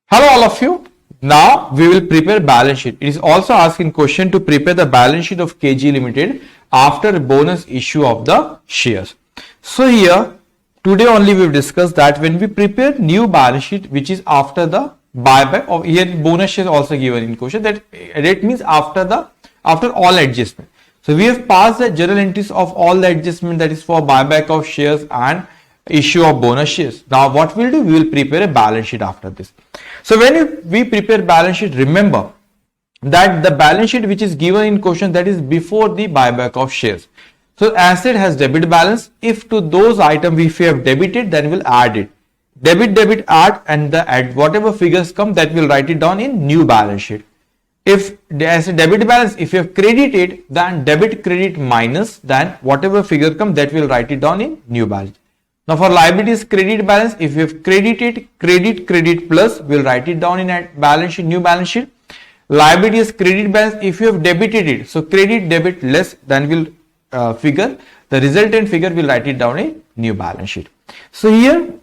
Hello all of you. Now we will prepare balance sheet. It is also asking question to prepare the balance sheet of KG Limited after bonus issue of the shares. So here today only we will discuss that when we prepare new balance sheet which is after the buyback of here bonus shares also given in question that means after all adjustment. So we have passed the journal entries of all the adjustment that is for buyback of shares and issue of bonus shares. Now what we'll do, we will prepare a balance sheet after this. So when we prepare balance sheet, remember that the balance sheet which is given in question that is before the buyback of shares. So asset has debit balance. If to those items if we have debited, then we'll add it. Debit add, and the add whatever figures come that we'll write it down in new balance sheet. If as a debit balance, if you have credited, then debit credit minus, then whatever figure come that we'll write it down in new balance sheet. Now for liabilities credit balance, if you have credited credit plus, we'll write it down in a balance sheet, new balance sheet. Liabilities credit balance, if you have debited it, so credit debit less, then we'll figure the resultant figure, we'll write it down in new balance sheet. So here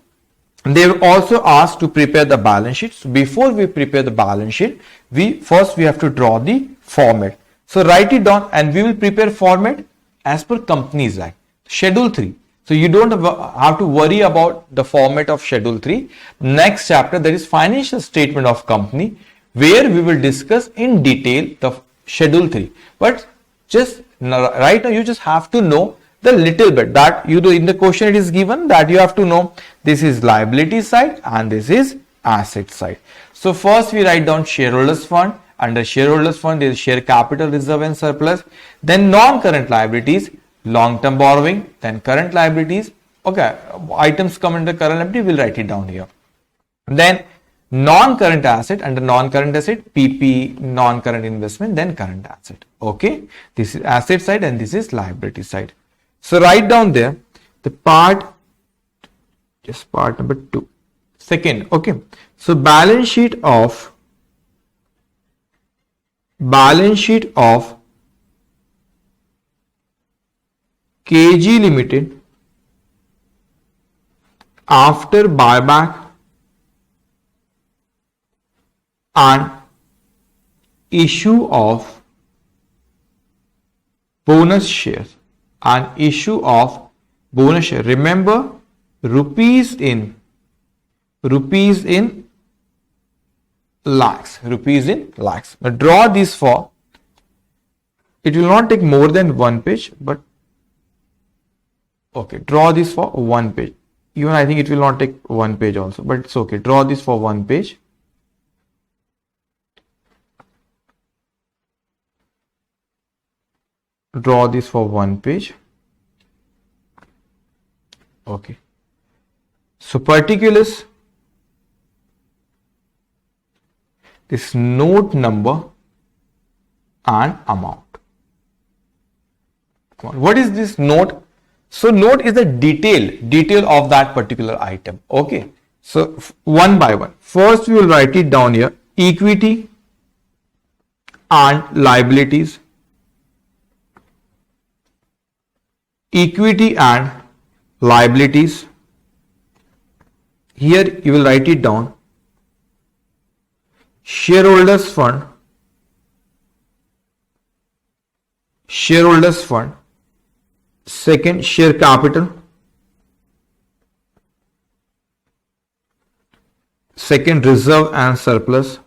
they will also asked to prepare the balance sheet. So before we prepare the balance sheet, we have to draw the format. So write it down and we will prepare format as per Companies Act, Schedule 3. So you don't have to worry about the format of Schedule 3. Next chapter, that is financial statement of company, where we will discuss in detail the Schedule 3. But just right now you just have to know the little bit that you do in the question it is given that you have to know this is liability side and this is asset side. So first we write down shareholders fund. Under shareholders fund there is share capital, reserve and surplus. Then non-current liabilities, long-term borrowing, then current liabilities. Okay, items come under current liability, we'll write it down here. Then non-current asset, under non-current asset, PP, non-current investment, then current asset. Okay, this is asset side and this is liability side. So write down there the part number 2. Second, okay. So balance sheet of KG Limited after buyback and issue of bonus shares remember rupees in lakhs. Now draw this for, it will not take more than one page, but okay, draw this for one page. Even I think it will not take one page also, but it's okay. Draw this for one page. Draw this for one page. Okay. So particulars, this note number and amount. What is this note? So note is the detail of that particular item. Okay. So one by one. First we will write it down here. Equity and liabilities. Equity and liabilities. Here you will write it down. Shareholders fund. Second, share capital. Second, reserve and surplus.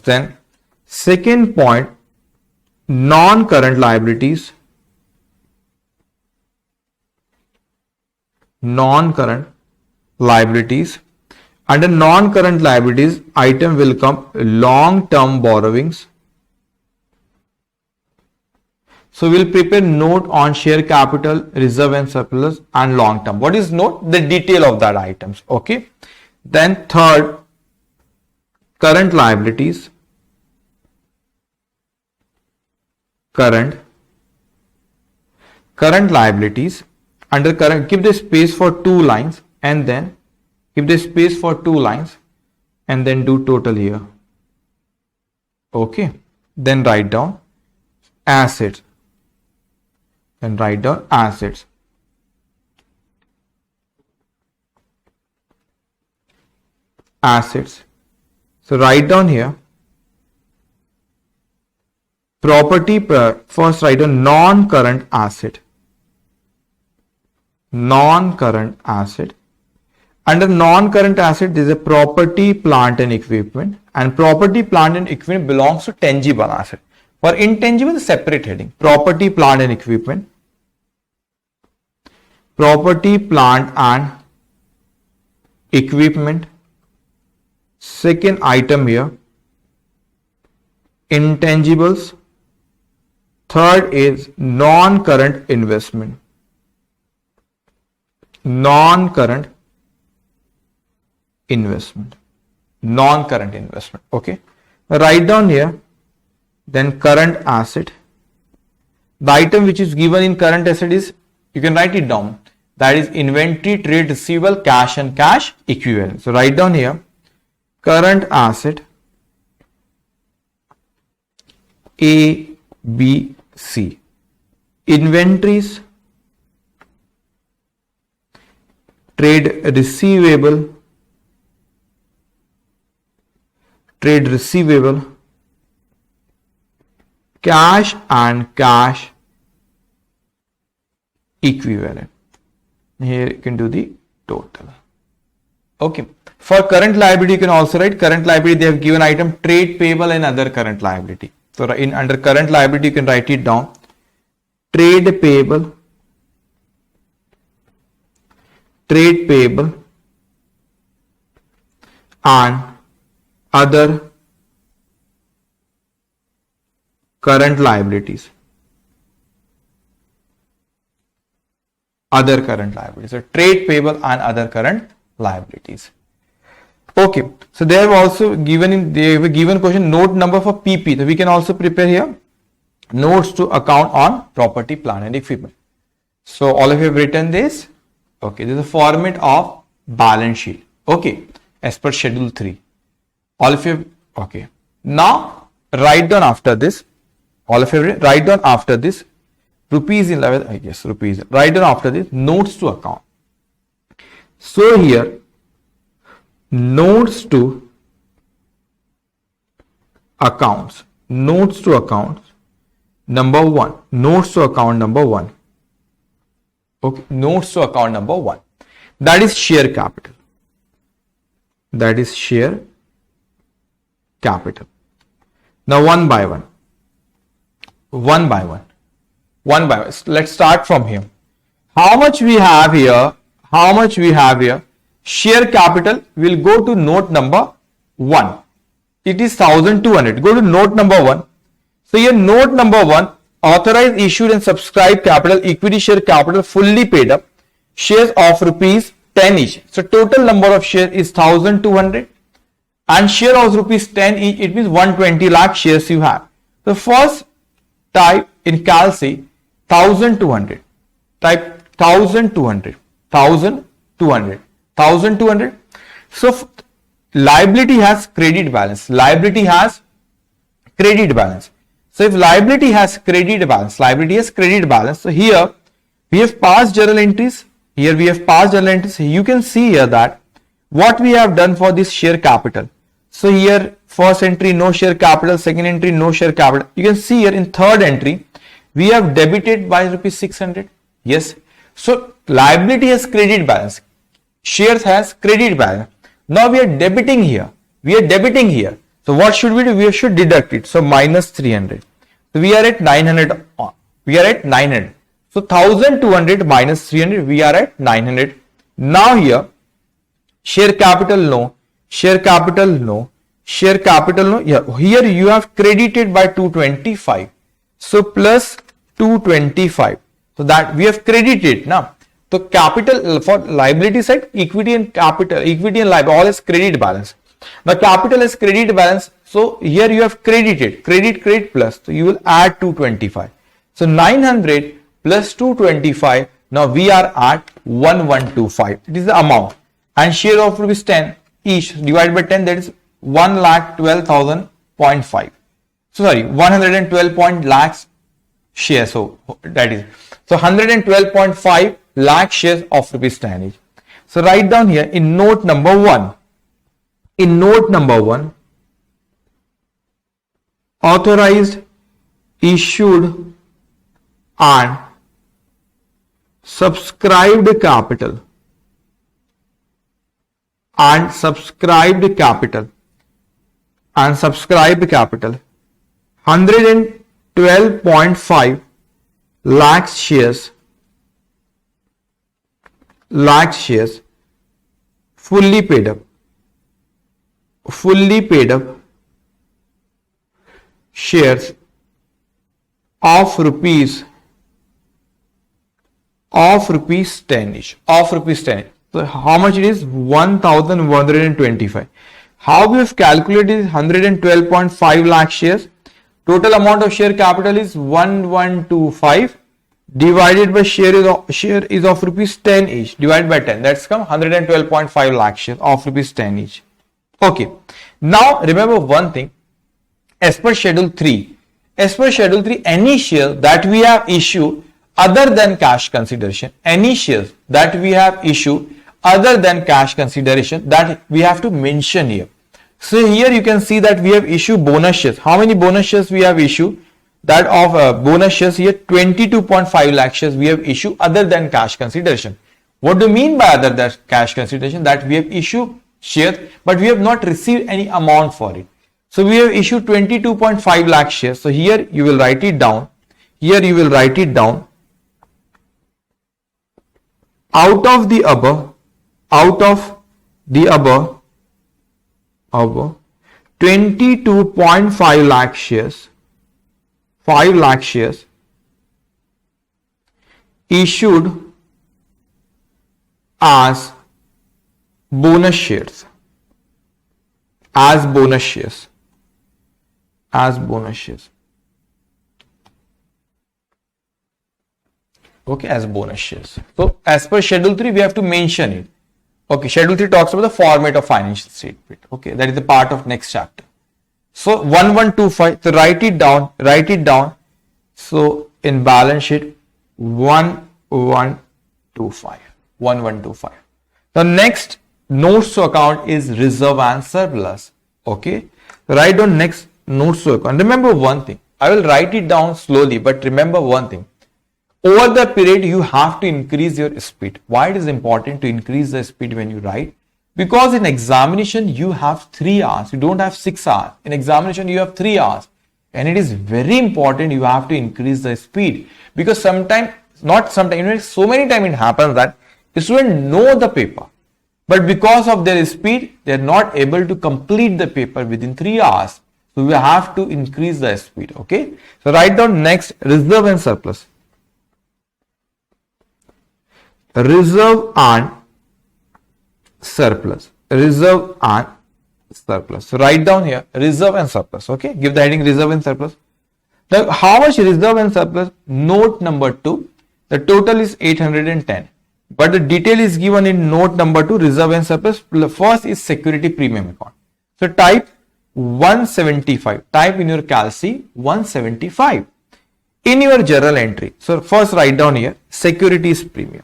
Then second point, non-current liabilities. Under non-current liabilities, item will come long-term borrowings. So we'll prepare note on share capital, reserve and surplus and long-term. What is note? The detail of that items. Okay. Then third, current liabilities. Current liabilities. Under current, give the space for 2 lines and then give the space for 2 lines and then do total here. Okay. Then write down assets. assets. So write down here property, first write down non-current asset. Non-current asset. Under non-current asset, there is a property, plant and equipment, and property, plant and equipment belongs to tangible asset. For intangible, separate heading. Property, plant and equipment. Property, plant and equipment. Second item here, intangibles. Third is non-current investment. Non-current investment. Non-current investment. Okay. Write down here. Then current asset. The item which is given in current asset is, you can write it down. That is inventory, trade receivable, cash and cash equivalent. So write down here current asset A, B, C. Inventories, trade receivable, cash and cash equivalent. Here you can do the total. Okay. For current liability, you can also write current liability. They have given item trade payable and other current liability. So in under current liability, you can write it down. Trade payable, and other current liabilities. Other current liabilities. So trade payable and other current liabilities. Okay. So they have also given question note number for PP. So we can also prepare here notes to account on property, plant and equipment. So all of you have written this. Okay. This is a format of balance sheet. Okay. As per schedule 3. All of you have, okay. Now write down after this. All of you have write down after this rupees in level, I guess rupees. Write down after this notes to account. So here notes to accounts. Notes to accounts number 1. Notes to account number 1. Okay. Notes to account number 1. That is share capital. That is share capital. Now one by one. Let's start from here. How much we have here? Share capital will go to note number 1. It is 1200. Go to note number 1. So here note number 1, authorized, issued and subscribed capital, equity share capital fully paid up, shares of rupees 10 each. So total number of shares is 1200 and share of rupees 10 each. It means 120 lakh shares you have. The first type in Calci 1200. Type 1200. So liability has credit balance. So if liability has credit balance, so here we have past journal entries. You can see here that what we have done for this share capital. So here first entry no share capital, second entry no share capital. You can see here in third entry we have debited by rupees 600. Yes. So liability has credit balance. Shares has credit balance. Now we are debiting here. So what should we do? We should deduct it. So minus 300. So we are at 900. So 1200 minus 300. We are at 900. Now here share capital no. Yeah. Here you have credited by 225. So plus 225. So that we have credited now. So capital for liability side, equity and liability all is credit balance. Now capital is credit balance. So here you have credited, credit plus. So you will add 225. So 900 plus 225. Now we are at 1125. It is the amount. And share of rupees 10 each divided by 10, that is 1,12,000.5. So sorry, 112 lakhs shares. So that is, so 112.5 lakh shares of rupees 10 each. So write down here in note number 1. In note number 1, authorized, issued and subscribed capital and subscribed capital 112.5 lakh shares fully paid up shares of rupees 10 each. So how much it is? 1125. How we have calculated 112.5 lakh shares. Total amount of share capital is 1125 divided by share is of rupees 10 each, divided by 10, that's come 112.5 lakh shares of rupees 10 each. Okay, now remember one thing, as per schedule 3, any share that we have issued other than cash consideration, that we have to mention here. So here you can see that we have issued bonus shares. How many bonus shares we have issued? That of bonus shares here, 22.5 lakh shares we have issued other than cash consideration. What do you mean by other than cash consideration? That we have issued shares but we have not received any amount for it. So we have issued 22.5 lakh shares. So here you will write it down. Out of the above 22.5 lakh shares, 5 lakh shares issued as bonus shares, okay, as bonus shares. So as per schedule 3 we have to mention it. Okay, schedule 3 talks about the format of financial statement. Okay, that is the part of next chapter. So 1125, so write it down. So in balance sheet 1125. The next notes to account is reserve and surplus. Okay, write down next notes to account. Remember one thing, I will write it down slowly, but remember one thing. Over the period, you have to increase your speed. Why it is important to increase the speed when you write? Because in examination, you have 3 hours. You don't have 6 hours. In examination, you have 3 hours. And it is very important you have to increase the speed. Because so many times it happens that the student know the paper. But because of their speed, they are not able to complete the paper within 3 hours. So we have to increase the speed. Okay. So write down next reserve and surplus. Reserve and surplus. So write down here reserve and surplus. Okay, give the heading reserve and surplus. Now how much reserve and surplus? Note number 2, the total is 810, but the detail is given in note number 2, reserve and surplus. First is security premium account. So type 175, type in your calci 175 in your journal entry. So first write down here securities premium.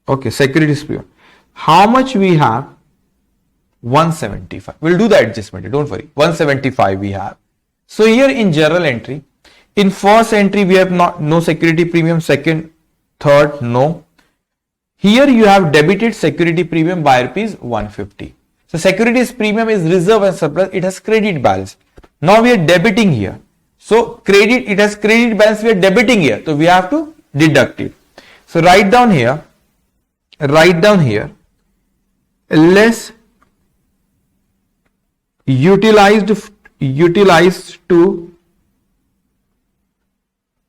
Okay, securities premium. How much we have? 175. We'll do the adjustment, don't worry. 175 we have. So here in journal entry, in first entry we have no security premium, second, third, no. Here you have debited security premium by rupees 150. So securities premium is reserve and surplus, it has credit balance. Now we are debiting here. So it has credit balance, we are debiting here. So we have to deduct it. So write down here, less utilized to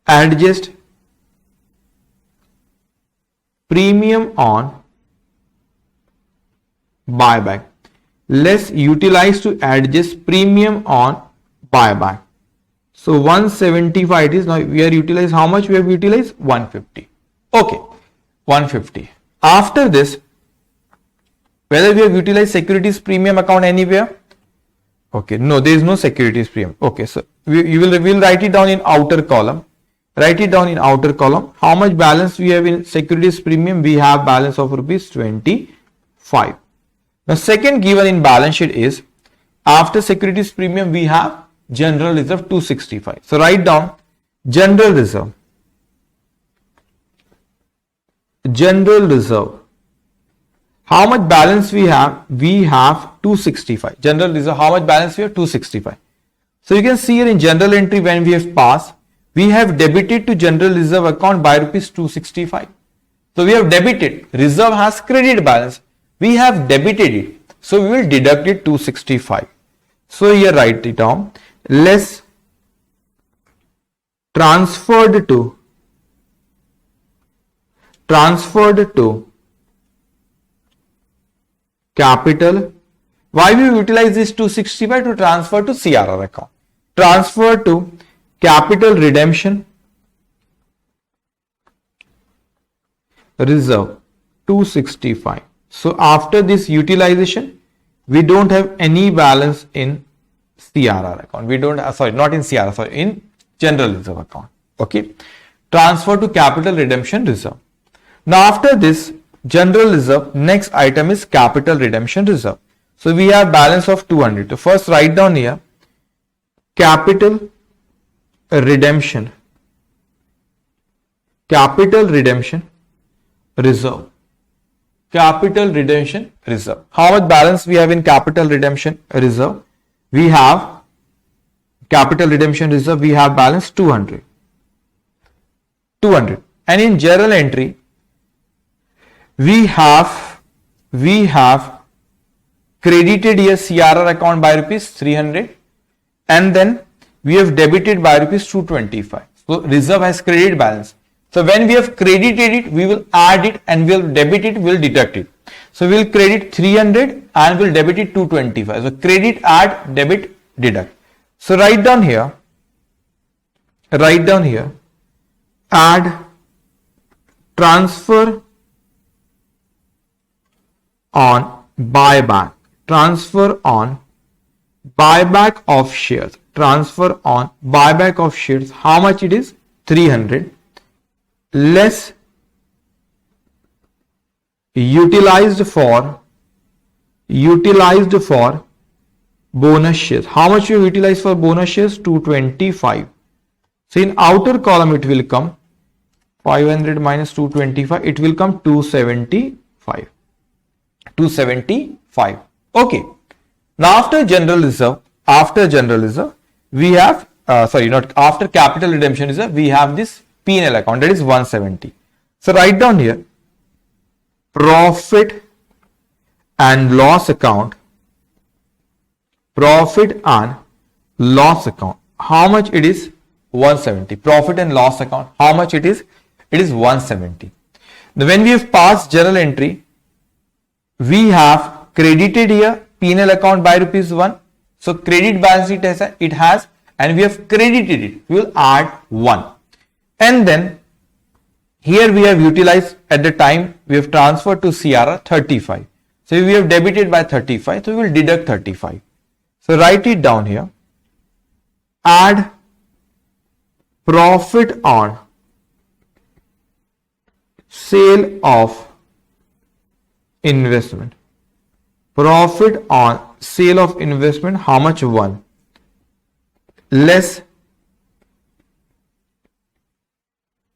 adjust premium on buyback. Less utilized to adjust premium on buyback. So 175 it is. Now we are utilized, how much we have utilized? 150. Okay, 150. After this, whether we have utilized securities premium account anywhere? Okay, no, there is no securities premium. Okay, so we will write it down in outer column. Write it down in outer column. How much balance we have in securities premium? We have balance of rupees 25. Now second given in balance sheet is after securities premium we have general reserve 265. So write down general reserve. General reserve. How much balance we have? We have 265. General reserve, how much balance we have? 265. So you can see here in general entry when we have passed, we have debited to general reserve account by rupees 265. So we have debited. Reserve has credit balance. We have debited it. So we will deduct it 265. So here write it down. Less transferred to capital. Why we utilize this 265? To transfer to CRR account. Transfer to capital redemption reserve 265. So after this utilization, we don't have any balance in CRR account. We don't have, sorry, not in CRR, sorry, in general reserve account. Okay. Transfer to capital redemption reserve. Now after this general reserve, next item is capital redemption reserve. So we have balance of 200. So first write down here capital redemption reserve. Capital redemption reserve. How much balance we have in capital redemption reserve? We have capital redemption reserve, we have balance 200. And in journal entry, we have credited here CRR account by rupees 300 and then we have debited by rupees 225. So reserve has credit balance. So when we have credited it, we will add it and we will debit it, we will deduct it. So we will credit 300 and we will debit it 225. So credit, add, debit, deduct. So write down here, add, transfer on buyback, transfer on buyback of shares, transfer on buyback of shares. How much it is? 300 less utilized for bonus shares. How much you utilize for bonus shares? 225. So in outer column it will come 500 minus 225, it will come 275. Okay. Now after general reserve, we have after capital redemption reserve, we have this P&L account, that is 170. So write down here profit and loss account. How much it is? 170. Profit and loss account. How much it is? It is 170. Now when we have passed journal entry, we have credited here P&L account by rupees 1. So credit balance it has and we have credited it. We will add 1. And then here we have utilized at the time we have transferred to CRR 35. So we have debited by 35. So we will deduct 35. So write it down here. Add profit on sale of investment. Profit on sale of investment. How much? 1 less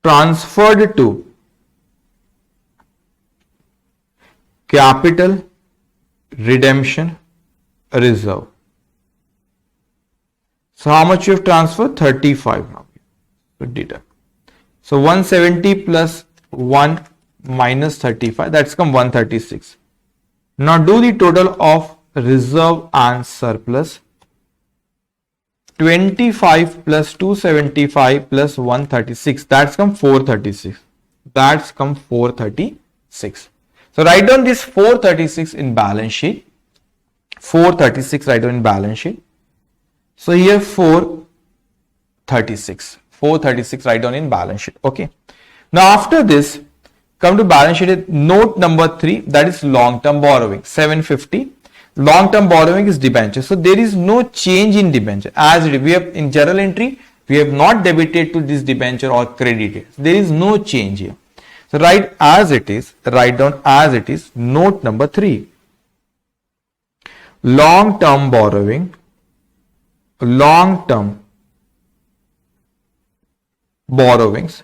transferred to capital redemption reserve. So how much you have transferred? 35 now. So deduct. So 170 plus 1 minus 35, that's come 136. Now do the total of reserve and surplus. 25 plus 275 plus 136, that's come 436. That's come 436. So write down this 436 in balance sheet. 436 write down in balance sheet. So here 436 write down in balance sheet. Okay. Now after this, come to balance sheet, note number 3, that is long term borrowing, 750. Long term borrowing is debenture. So there is no change in debenture. As we have in journal entry, We have not debited to this debenture or credited. There is no change here. So write as it is, write down as it is. Note number 3. Long-term borrowing, long-term borrowings,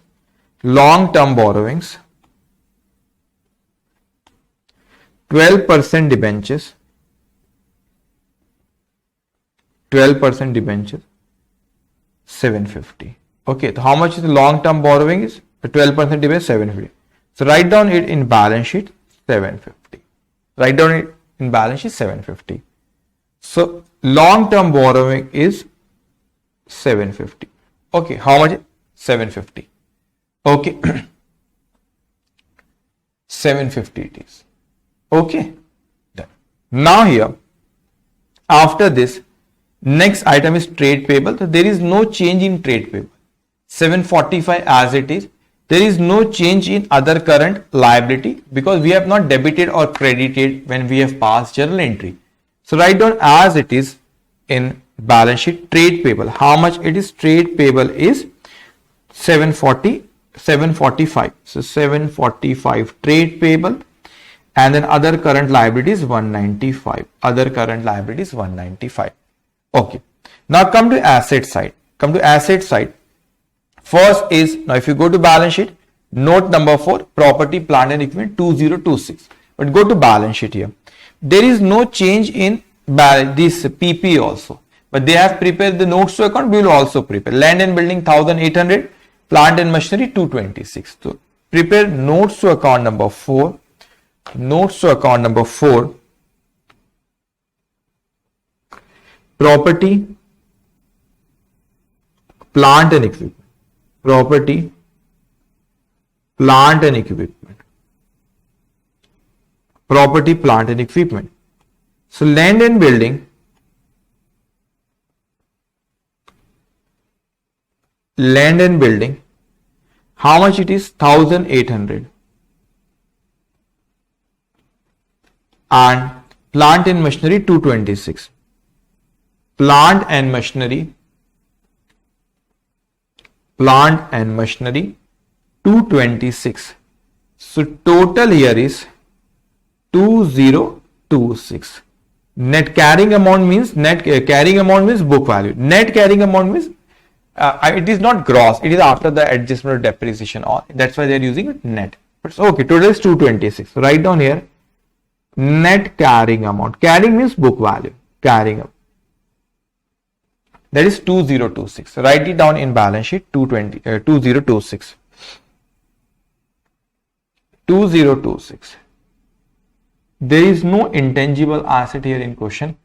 12% debentures, 750. Okay, so how much is the long-term borrowing is? The 12% debenture 750. So write down it in balance sheet 750. Write down it in balance sheet 750. So long-term borrowing is 750. Okay, how much? 750. Okay, 750 it is. Okay, done. Now here, after this, next item is trade payable. So there is no change in trade payable. 745 as it is. There is no change in other current liability because we have not debited or credited when we have passed journal entry. So write down as it is in balance sheet trade payable. How much it is? Trade payable is 745. So 745 trade payable, and then other current liabilities 195. Other current liabilities 195. Okay. Now come to asset side. First is, now if you go to balance sheet, note number 4, property, plant and equipment 2026. But go to balance sheet here. There is no change in this PP also. But they have prepared the notes to account. We will also prepare. Land and building 1800, plant and machinery 226. So prepare notes to account number 4. Notes to account number 4. Property, plant and equipment. Property, plant and equipment. Property, plant and equipment. So land and building, how much it is? 1800. And plant and machinery 226. Plant and machinery 226. So total here is 2026. Net carrying amount means book value. Net carrying amount means it is not gross. It is after the adjustment of depreciation. That's why they are using it net. But okay, total is 226. So write down here net carrying amount. Carrying means book value. Carrying amount. That is 2026. So write it down in balance sheet 2026. 2026. There is no intangible asset here in question.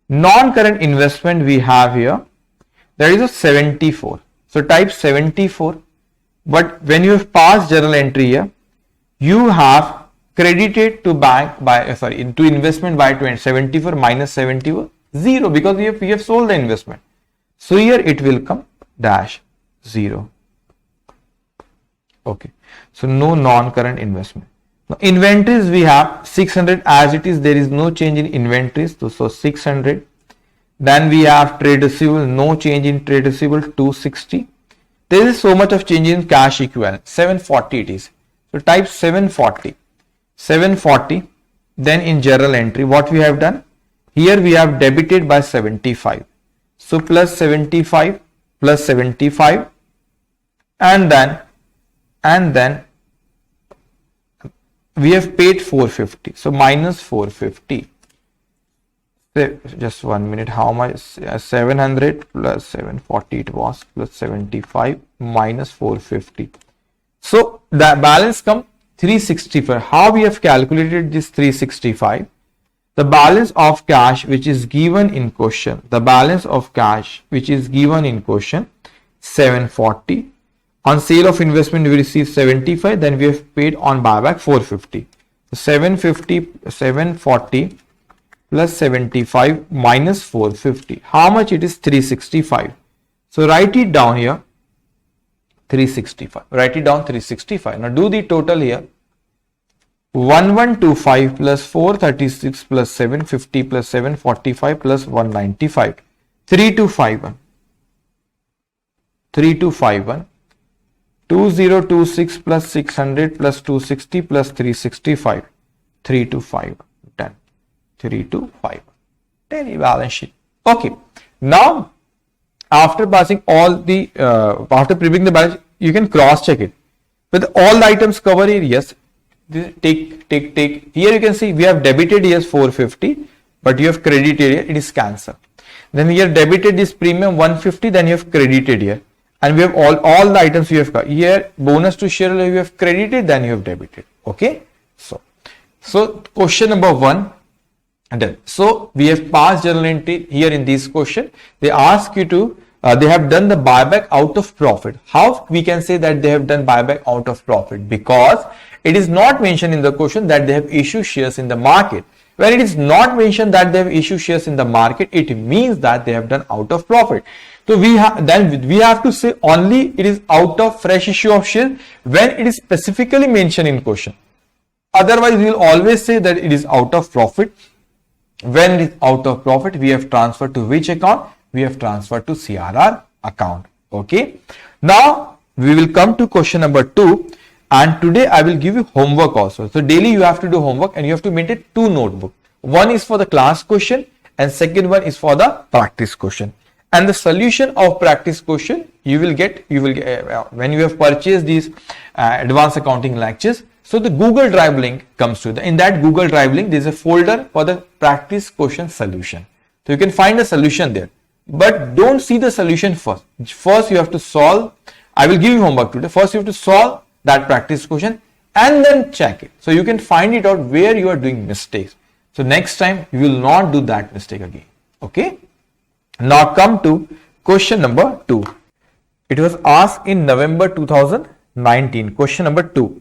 Non-current investment we have here. There is a 74. So type 74. But when you have passed journal entry here, you have credited to bank by into investment by 74 minus 74 0 because we have sold the investment. So here it will come dash 0. Okay. So no non-current investment. Now inventories we have 600 as it is. There is no change in inventories. So 600. Then we have trade receivable. No change in trade receivable 260. There is so much of change in cash equivalent 740 it is. So type 740. 740. Then in journal entry what we have done? Here we have debited by 75. So plus 75 plus 75 and then we have paid 450. So minus 450. Just 1 minute. How much? 700 plus 740 it was plus 75 minus 450. So the balance come 365. How we have calculated this 365? The balance of cash which is given in question, 740. On sale of investment we received 75, then we have paid on buyback 450. So 740 plus 75 minus 450. How much it is? 365. So write it down here 365. Write it down 365. Now do the total here. 1125 plus 436 plus 750 plus 745 plus 195. 3251. 3251, 2026 plus 600 plus 260 plus 365, 325, 10, 325, 10 balance sheet. Okay. Now, after passing all the, after preparing the balance sheet, you can cross check it. With all the items covered here, yes, take. Here you can see we have debited here 450, but you have credited here, it is cancelled. Then here debited this premium 150, then you have credited here. And we have all the items you have got. Here bonus to shareholder you have credited, then you have debited. Okay. So question number 1 done. So we have passed journal entry here in this question. They ask you to, they have done the buyback out of profit. How we can say that they have done buyback out of profit? Because it is not mentioned in the question that they have issued shares in the market. When it is not mentioned that they have issued shares in the market, it means that they have done out of profit. So we have to say only it is out of fresh issue of shares when it is specifically mentioned in question. Otherwise, we will always say that it is out of profit. When it is out of profit, we have transferred to which account? We have transferred to CRR account. Okay. Now we will come to question number 2. And today I will give you homework also. So daily you have to do homework and you have to maintain 2 notebooks. One is for the class question and second one is for the practice question. And the solution of practice question you will get when you have purchased these advanced accounting lectures. So the Google Drive link comes to in that Google Drive link there is a folder for the practice question solution. So you can find a solution there. But don't see the solution first. First you have to solve. I will give you homework today. First you have to solve that practice question and then check it. So you can find it out where you are doing mistakes. So next time you will not do that mistake again. Okay. Now come to question number 2. It was asked in November 2019. Question number 2.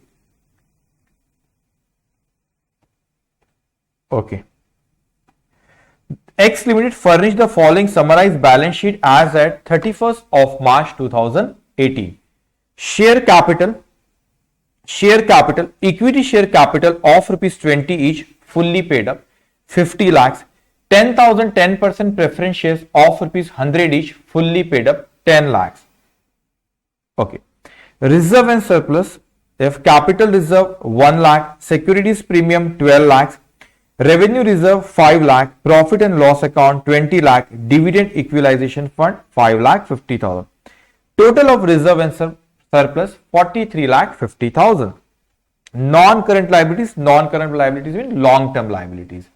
Okay. X Limited furnished the following summarized balance sheet as at 31st of March 2018. Share capital, equity share capital of rupees 20 each, fully paid up, 50 lakhs, 10,000 10% preference shares of rupees 100 each, fully paid up, 10 lakhs. Okay. Reserve and surplus, they have capital reserve 1 lakh, securities premium 12 lakhs, revenue reserve 5 lakh, profit and loss account 20 lakh, dividend equalization fund 5 lakh 50,000. Total of reserve and surplus 43 lakh 50,000. Non-current liabilities mean long-term liabilities.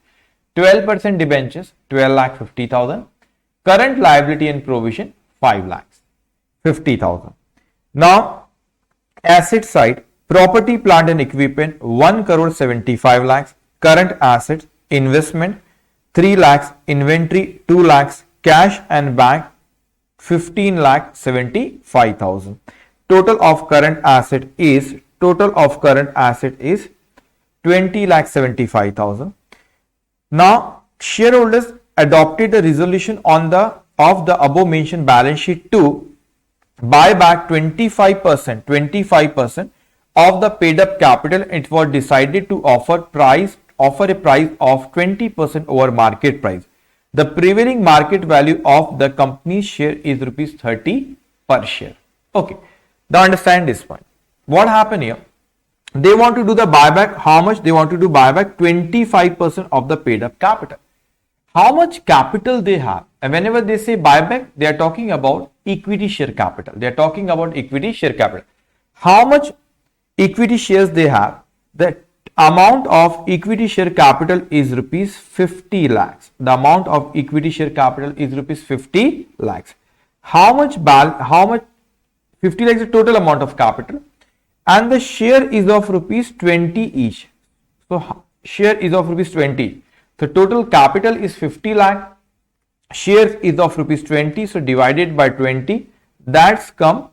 12% debentures 12 lakh 50,000. Current liability and provision 5 lakhs 50,000. Now asset side, property plant and equipment 1 crore 75 lakhs. Current assets, investment 3 lakhs, inventory 2 lakhs, cash and bank 15 lakh 75,000. Total of current asset is 20 lakh 75,000. Now shareholders adopted a resolution of the above mentioned balance sheet to buy back 25% of the paid up capital. It was decided to offer a price of 20% over market price. The prevailing market value of the company's share is rupees 30 per share. Okay. Now understand this point. What happened here? They want to do the buyback. How much? They want to do buyback 25% of the paid up capital. How much capital they have? And whenever they say buyback, they are talking about equity share capital. How much equity shares they have? The amount of equity share capital is rupees 50 lakhs. The amount of equity share capital is rupees 50 lakhs. How much 50 lakhs is the total amount of capital, and the share is of rupees 20 each. So share is of rupees 20. So total capital is 50 lakh. Shares is of rupees 20. So divided by 20, that's come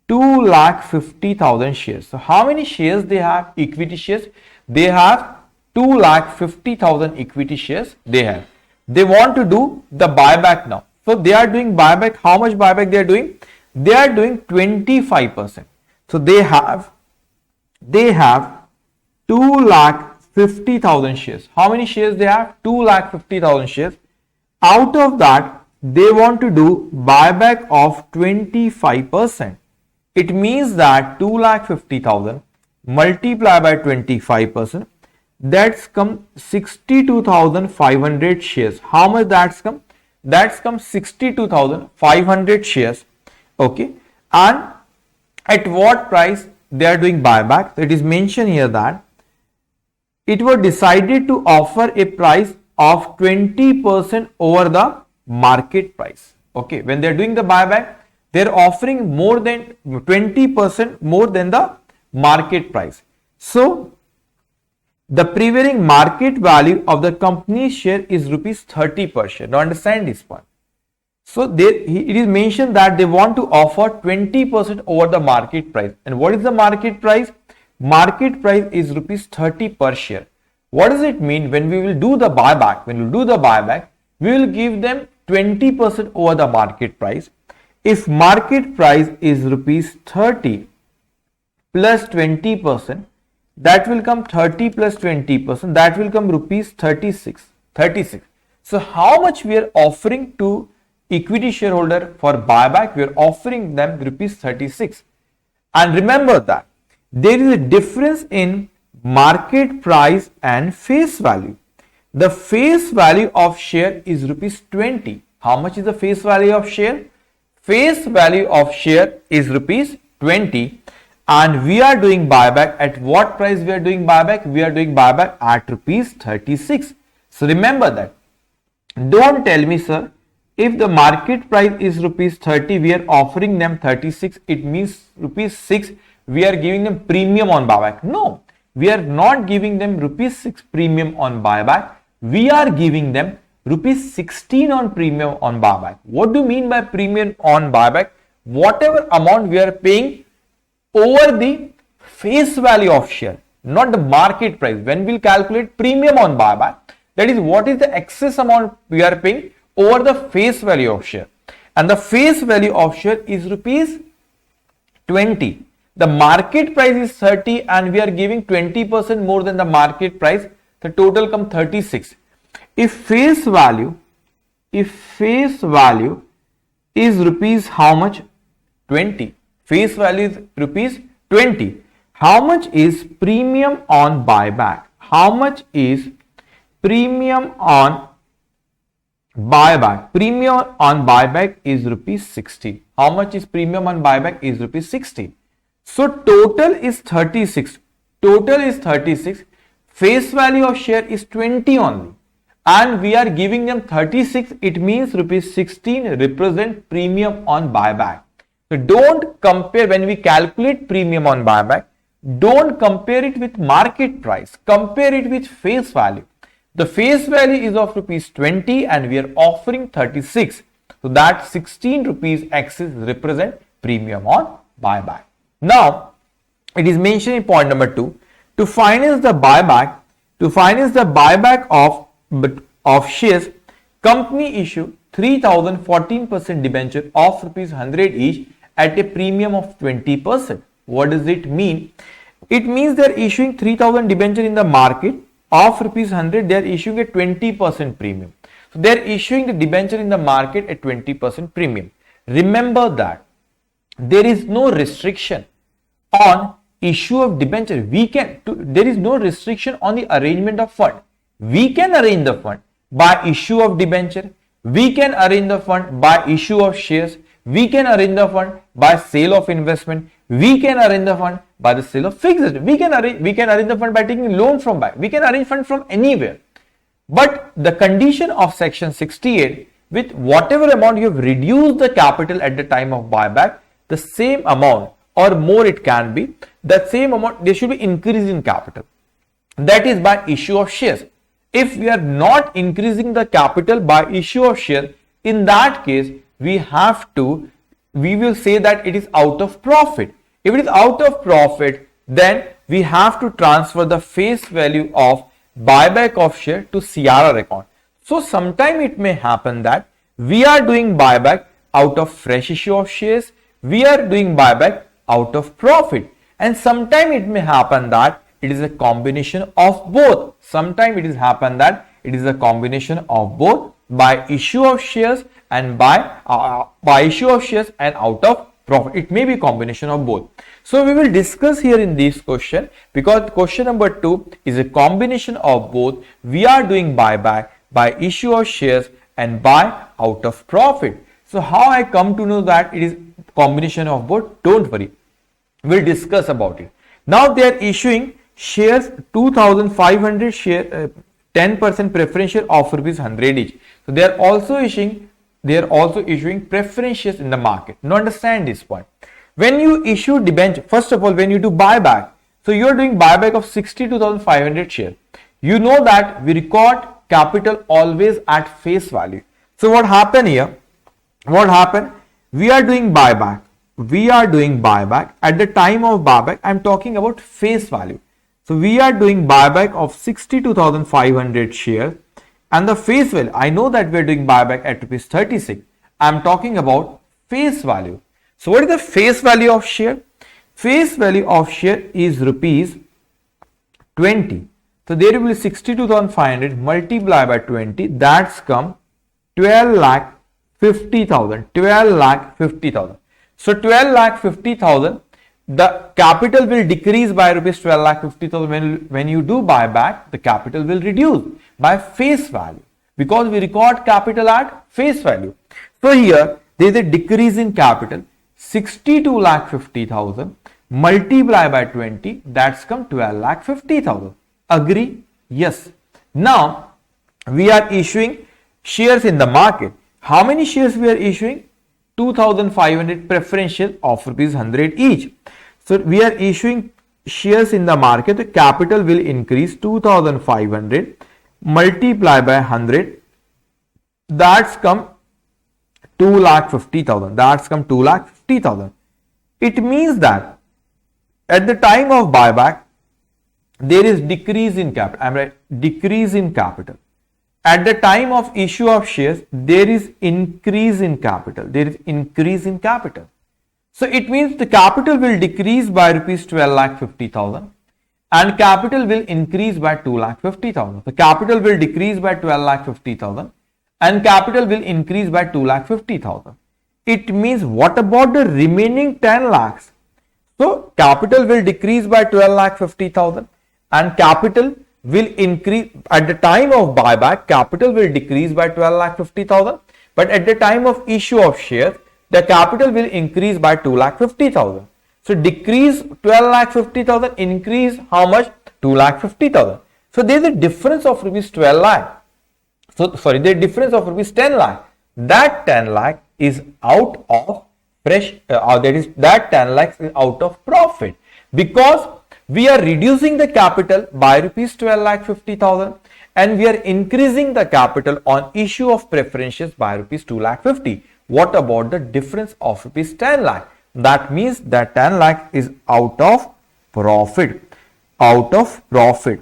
2,50,000 shares. So how many shares they have? Equity shares. They have 2,50,000 equity shares they have. They want to do the buyback now. So they are doing buyback. How much buyback they are doing? They are doing 25%. So they have 2,50,000 shares. How many shares they have? 2,50,000 shares. Out of that, they want to do buyback of 25%. It means that 2,50,000 multiplied by 25%, that's come 62,500 shares. How much that's come? That's come 62,500 shares. Okay, and at what price they are doing buyback? So it is mentioned here that it was decided to offer a price of 20% over the market price. Okay, when they are doing the buyback, they are offering more than 20% more than the market price. So the prevailing market value of the company's share is rupees 30 per share. Now understand this point. So it is mentioned that they want to offer 20% over the market price. And what is the market price? Market price is rupees 30 per share. What does it mean? When we will do the buyback, we will give them 20% over the market price. If market price is rupees 30 plus 20%, that will come 30 plus 20%, that will come rupees 36. So how much we are offering to equity shareholder for buyback? We are offering them rupees 36. And remember that there is a difference in market price and face value. The face value of share is rupees 20. How much is the face value of share? Face value of share is rupees 20, and we are doing buyback at what price? We are doing buyback at rupees 36. So remember that. Don't tell me, sir, if the market price is rupees 30, we are offering them 36, it means rupees 6, we are giving them premium on buyback. No, we are not giving them rupees 6 premium on buyback. We are giving them rupees 16 on premium on buyback. What do you mean by premium on buyback? Whatever amount we are paying over the face value of share, not the market price. When we will calculate premium on buyback, that is what is the excess amount we are paying over the face value of share, and the face value of share is rupees 20. The market price is 30 and we are giving 20% more than the market price. The total come 36. If face value is rupees how much? 20. Face value is rupees 20. How much is premium on buyback? How much is premium on buyback? Premium on buyback is rupees 60. How much is premium on buyback? Is rupees 60. So total is 36. Face value of share is 20 only, and we are giving them 36. It means rupees 16 represent premium on buyback. So don't compare when we calculate premium on buyback. Don't compare it with market price. Compare it with face value. The face value is of rupees 20 and we are offering 36. So that 16 rupees excess represent premium on buyback. Now, it is mentioned in point number 2, to finance the buyback of shares, company issue 3,014% debenture of rupees 100 each at a premium of 20%. What does it mean? It means they are issuing 3,000 debenture in the market of rupees 100. They are issuing a 20% premium. So they are issuing the debenture in the market at 20% premium. Remember that there is no restriction on issue of debenture. There is no restriction on the arrangement of fund. We can arrange the fund by issue of debenture. We can arrange the fund by issue of shares. We can arrange the fund by sale of investment. We can arrange the fund by the sale of fixed. We can arrange the fund by taking loan from bank. We can arrange fund from anywhere. But the condition of section 68, with whatever amount you have reduced the capital at the time of buyback, the same amount or more it can be, that same amount there should be increase in capital. That is by issue of shares. If we are not increasing the capital by issue of share, in that case we will say that it is out of profit. If it is out of profit, then we have to transfer the face value of buyback of share to CRR account. So sometime it may happen that we are doing buyback out of fresh issue of shares, we are doing buyback out of profit, and sometime it may happen that it is a combination of both. Sometime it is happen that it is a combination of both by issue of shares and by issue of shares and out of profit. It may be a combination of both. So we will discuss here in this question, because question number 2 is a combination of both. We are doing buyback by issue of shares and buy out of profit. So how I come to know that it is combination of both? Don't worry, we'll discuss about it. Now they are issuing shares 2500 share 10% preferential of rupees 100 each. So they are also issuing preference shares in the market. Now understand this point. When you issue debenture, first of all, when you do buyback, so you are doing buyback of 62,500 shares. You know that we record capital always at face value. So what happened here? What happened? We are doing buyback. At the time of buyback, I am talking about face value. So we are doing buyback of 62,500 shares, and the face value, I know that we are doing buyback at rupees 36. I am talking about face value. So what is the face value of share? Face value of share is rupees 20. So there will be 62,500 multiplied by 20. That's come 12,50,000. 12,50,000. So 12,50,000. The capital will decrease by rupees 12,50,000. When you do buyback, the capital will reduce by face value, because we record capital at face value. So here there is a decrease in capital. 62,50,000 multiplied by 20, that's come 12,50,000. Agree? Yes. Now we are issuing shares in the market. How many shares we are issuing? 2,500 preferential of rupees 100 each. So we are issuing shares in the market. The capital will increase 2,500 multiplied by 100. That's come 2,50,000. That's come 2,50,000. It means that at the time of buyback, there is decrease in capital. I am right, decrease in capital. At the time of issue of shares, there is increase in capital. There is increase in capital. So it means the capital will decrease by rupees 12,50,000 and capital will increase by 2,50,000. The capital will decrease by 12,50,000 and capital will increase by 2,50,000. It means what about the remaining 10 lakhs? So capital will decrease by 12,50,000 and capital will increase. At the time of buyback, capital will decrease by 12,50,000, but at the time of issue of shares, the capital will increase by 2,50,000. So decrease 12,50,000, increase how much? 2,50,000. So there is a difference of rupees 12 lakh. So sorry, the difference of rupees 10 lakh. That 10 lakh is out of that 10 lakhs is out of profit, because we are reducing the capital by rupees 12,50,000 and we are increasing the capital on issue of preferences by rupees 2,50,000. What about the difference of rupees 10 lakh? That means that 10 lakh is out of profit. Out of profit.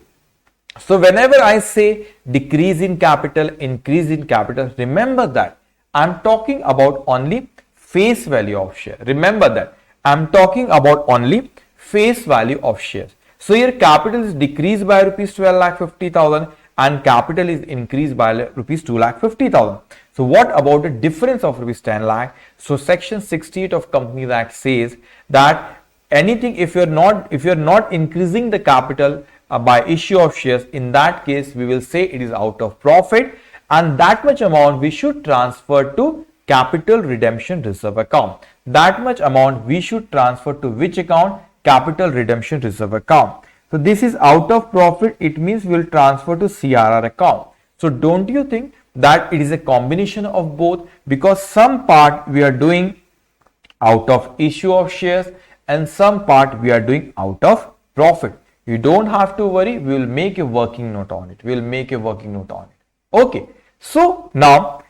So whenever I say decrease in capital, increase in capital, remember that I am talking about only face value of share. Remember that I am talking about only face value of shares. So here capital is decreased by rupees 12,50,000 and capital is increased by rupees 2,50,000. So what about the difference of rupees 10 lakh? So section 68 of Companies Act says that anything, if you're not increasing the capital by issue of shares, in that case we will say it is out of profit, and that much amount we should transfer to capital redemption reserve account. That much amount we should transfer to which account? Capital redemption reserve account. So this is out of profit. It means we will transfer to CRR account. So don't you think that it is a combination of both? Because some part we are doing out of issue of shares and some part we are doing out of profit. You don't have to worry. We will make a working note on it. We will make a working note on it. Okay. So now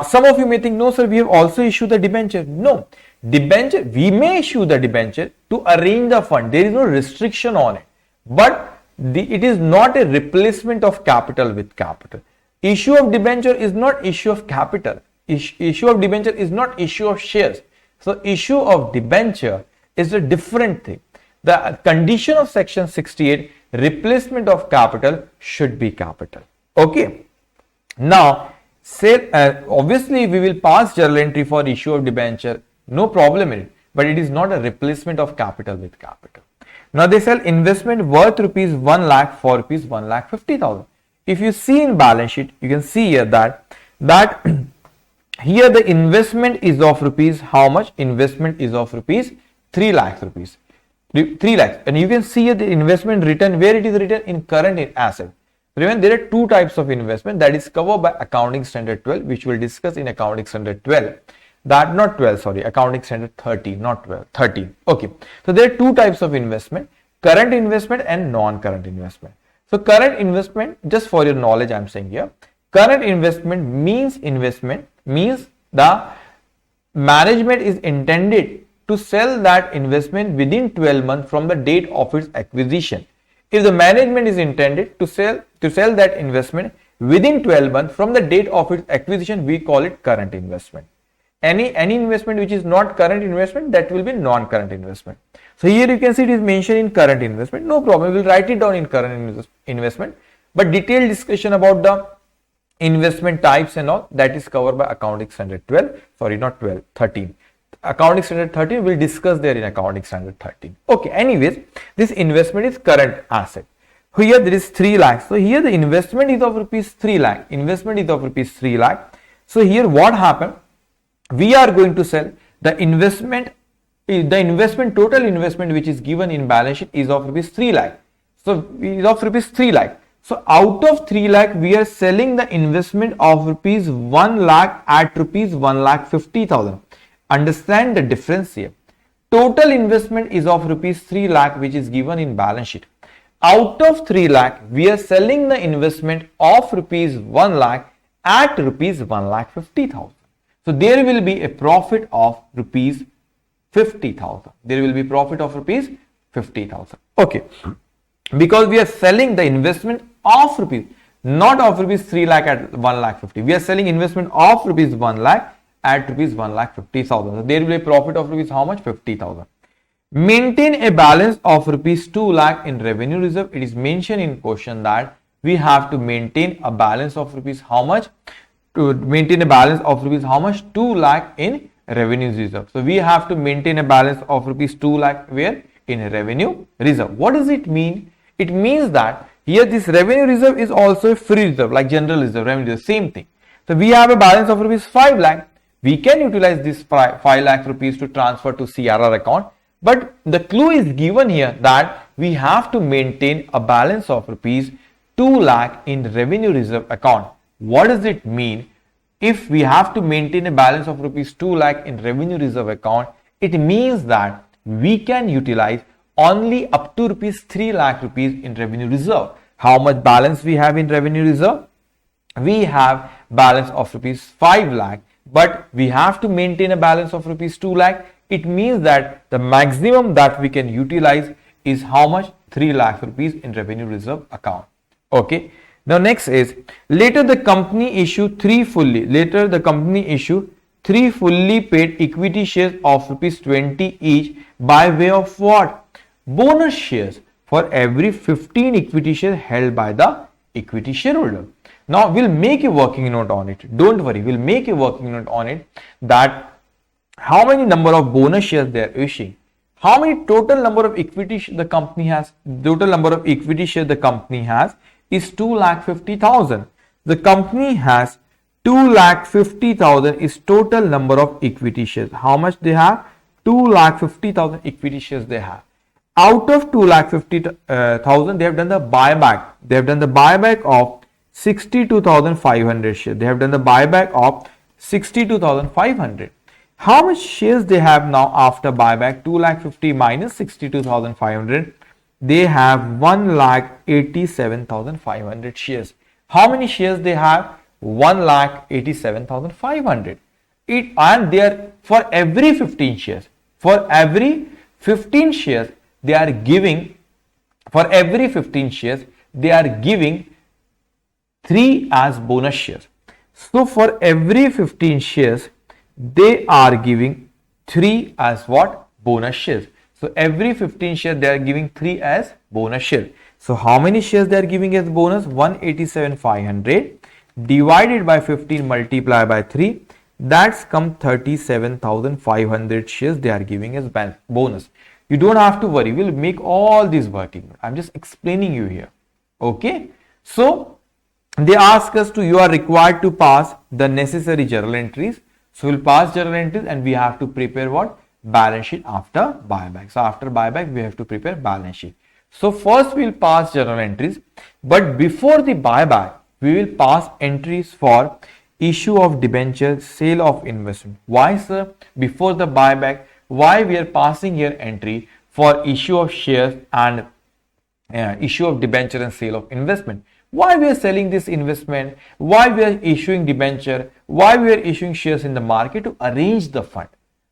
some of you may think, no sir, we have also issued the debenture. No, debenture, we may issue the debenture to arrange the fund. There is no restriction on it. But it is not a replacement of capital with capital. Issue of debenture is not issue of capital. Issue of debenture is not issue of shares. So issue of debenture is a different thing. The condition of section 68, replacement of capital should be capital. Okay. Now Sale, obviously we will pass journal entry for issue of debenture, no problem in it, but it is not a replacement of capital with capital. Now they sell investment worth rupees 1 lakh for rupees 1,50,000. If you see in balance sheet, you can see here that here the investment is of rupees, how much? Investment is of rupees 3 lakhs rupees. 3 lakhs, and you can see here the investment written, where it is written in current asset. Remember, there are two types of investment that is covered by accounting standard 12, which we'll discuss in accounting standard 12. That not 12, sorry, accounting standard 13, not 12, 13. Okay. So there are two types of investment, current investment and non-current investment. So current investment, just for your knowledge, I'm saying here, current investment means the management is intended to sell that investment within 12 months from the date of its acquisition. If the management is intended to sell that investment within 12 months from the date of its acquisition, we call it current investment. Any investment which is not current investment, that will be non-current investment. So here you can see it is mentioned in current investment. No problem, we will write it down in current investment. But detailed discussion about the investment types and all, that is covered by accounting standard 12. Sorry, not 12, 13. Accounting standard 13 will discuss there in accounting standard 13. Okay, anyways, this investment is current asset. Here there is 3 lakhs. So here the investment is of rupees 3 lakh. Investment is of rupees 3 lakh. So here what happened? We are going to sell the investment, total investment which is given in balance sheet is of rupees 3 lakh. So is of rupees 3 lakh. So out of 3 lakh, we are selling the investment of rupees 1 lakh at rupees 1,50,000. Understand the difference here. Total investment is of rupees 3 lakh, which is given in balance sheet. Out of 3 lakh, we are selling the investment of rupees 1 lakh at rupees 1,50,000. So there will be a profit of rupees 50,000. There will be profit of rupees 50,000. Okay. Because we are selling the investment of rupees, not of rupees 3 lakh at 1,50,000. We are selling investment of rupees 1 lakh at rupees 1,50,000. So there will be a profit of rupees how much? 50,000. Maintain a balance of rupees 2 lakh in revenue reserve. It is mentioned in question that we have to maintain a balance of rupees how much? To maintain a balance of rupees how much? 2 lakh in revenue reserve. So we have to maintain a balance of rupees 2 lakh where? In a revenue reserve. What does it mean? It means that here this revenue reserve is also a free reserve, like general reserve, revenue reserve, same thing. So we have a balance of rupees 5 lakh. We can utilize this 5 lakh rupees to transfer to CRR account. But the clue is given here that we have to maintain a balance of rupees 2 lakh in revenue reserve account. What does it mean? If we have to maintain a balance of rupees 2 lakh in revenue reserve account, it means that we can utilize only up to rupees 3 lakh rupees in revenue reserve. How much balance we have in revenue reserve? We have balance of rupees 5 lakh, but we have to maintain a balance of rupees 2 lakh. It means that the maximum that we can utilize is how much? 3 lakh rupees in revenue reserve account. Okay. Now next is, later the company issue 3 fully paid equity shares of rupees 20 each by way of what? Bonus shares for every 15 equity shares held by the equity shareholder. Now we'll make a working note on it. Don't worry, we'll make a working note on it that how many number of bonus shares they are issuing. How many total number of equity the company has? Total number of equity shares the company has is 2,50,000. The company has 2,50,000 is total number of equity shares. How much they have? 2,50,000 equity shares they have. Out of 2,50,000, they have done the buyback. They have done the buyback of 62,500 shares. They have done the buyback of 62,500. How much shares they have now after buyback? 2,50,000 minus 62,500. They have 1,87,500 shares. How many shares they have? 1,87,500. And they are for every 15 shares. For every 15 shares, they are giving. For every 15 shares, they are giving 3 as bonus shares. So for every 15 shares, they are giving 3 as what? Bonus shares. So every 15 shares they are giving 3 as bonus share. So how many shares they are giving as bonus? 187,500. divided by 15 multiplied by 3, that's come 37,500 shares they are giving as bonus. You don't have to worry, we'll make all this working. I'm just explaining you here. Okay, so they ask us to, you are required to pass the necessary journal entries. So we'll pass journal entries and we have to prepare what? Balance sheet after buyback. So after buyback, we have to prepare balance sheet. So first we'll pass journal entries, but before the buyback, we will pass entries for issue of debenture, sale of investment. Why, sir? Before the buyback, why we are passing here entry for issue of shares and issue of debenture and sale of investment? Why we are selling this investment? Why we are issuing debenture? Why we are issuing shares in the market? To arrange the fund.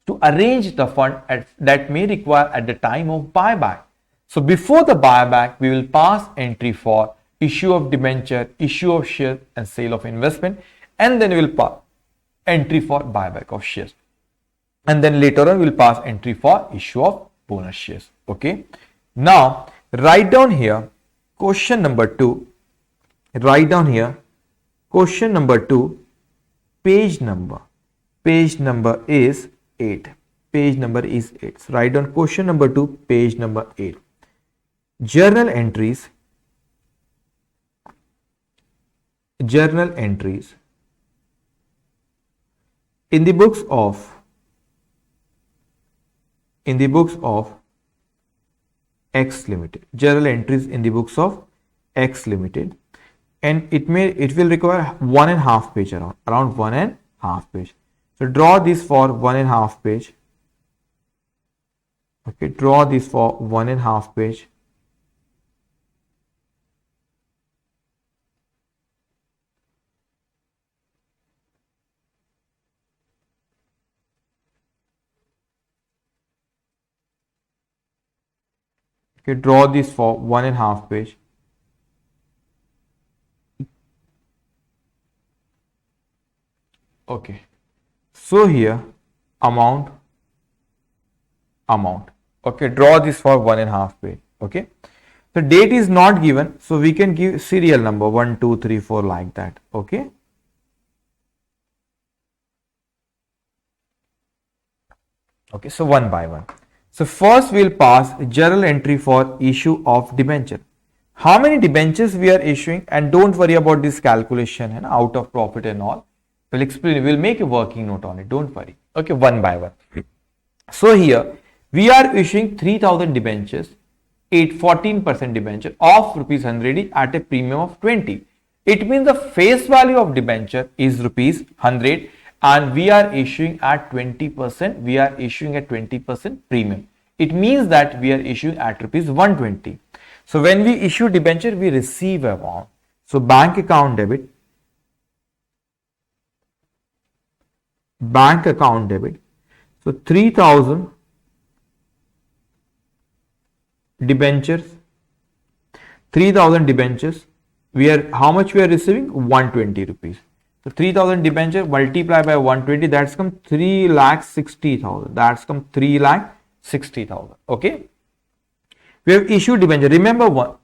To arrange the fund that may require at the time of buyback. So before the buyback, we will pass entry for issue of debenture, issue of shares and sale of investment, and then we will pass entry for buyback of shares. And then later on we will pass entry for issue of bonus shares. Okay. Now write down here question number 2. Write down here question number 2, page number is 8. Page number is 8. So write down question number 2, page number 8. Journal entries in the books of X Limited. Journal entries in the books of X Limited, and it will require 1.5 page, around 1.5 page. So draw this for 1.5 page. Okay, draw this for 1.5 page. Okay, draw this for 1.5 page. Okay, so here amount. Okay, draw this for 1.5 page. Okay, the date is not given, so we can give serial number 1, 2, 3, 4 like that. Okay. Okay, so one by one. So first we'll pass journal entry for issue of debenture. How many debentures we are issuing, and don't worry about this calculation and out of profit and all. We'll explain, we'll make a working note on it, don't worry. Okay, one by one. So here we are issuing 3000 debentures, 14% debenture of rupees 100 at a premium of 20. It means the face value of debenture is rupees 100 and we are issuing at 20%. We are issuing at 20% premium. It means that we are issuing at rupees 120. So when we issue debenture, we receive amount. So bank account debit. So 3000 debentures. We are, how much we are receiving? 120 rupees. So 3000 debenture multiplied by 120, that's come 3,60,000. That's come 3,60,000. Okay. We have issued debenture. Remember,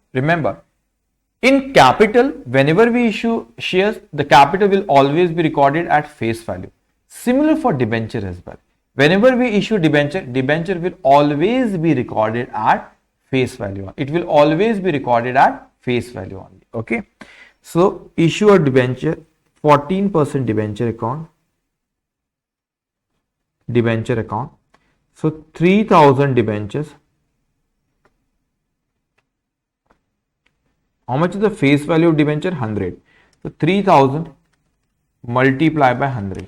in capital, whenever we issue shares, the capital will always be recorded at face value. Similar for debenture as well. Whenever we issue debenture will always be recorded at face value. It will always be recorded at face value only. Okay. So issue a debenture, 14% debenture account. So 3000 debentures. How much is the face value of debenture? 100. So 3000 multiplied by 100.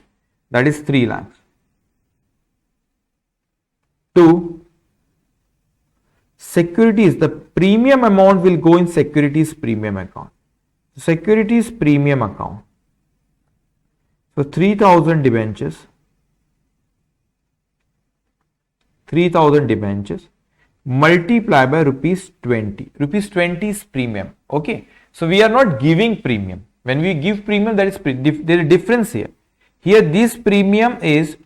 That is 3 lakhs. 2. Securities. The premium amount will go in securities premium account. Securities premium account. So 3000 debentures. 3000 debentures multiplied by rupees 20. Rupees 20 is premium. Okay. So we are not giving premium. When we give premium, that is there is a difference here. Here this premium is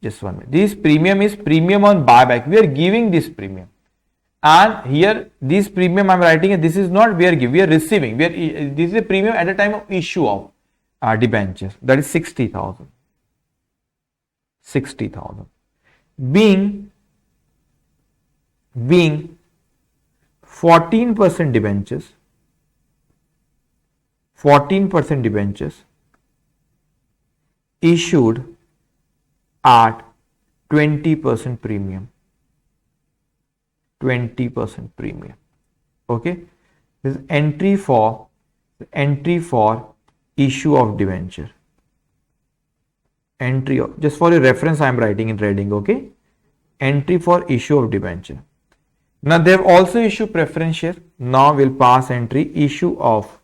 just 1 minute. This premium is premium on buyback. We are giving this premium. and here this premium I'm writing, this is not we are giving, we are receiving, this is a premium at the time of issue of debentures, that is 60,000. Being 14% debentures, 14% debentures issued at 20% premium. 20% premium. Okay, this is entry for issue of debenture. Entry of, just for your reference I am writing in reading. Okay, entry for issue of debenture. Now they have also issued preference share. Now we'll pass entry issue of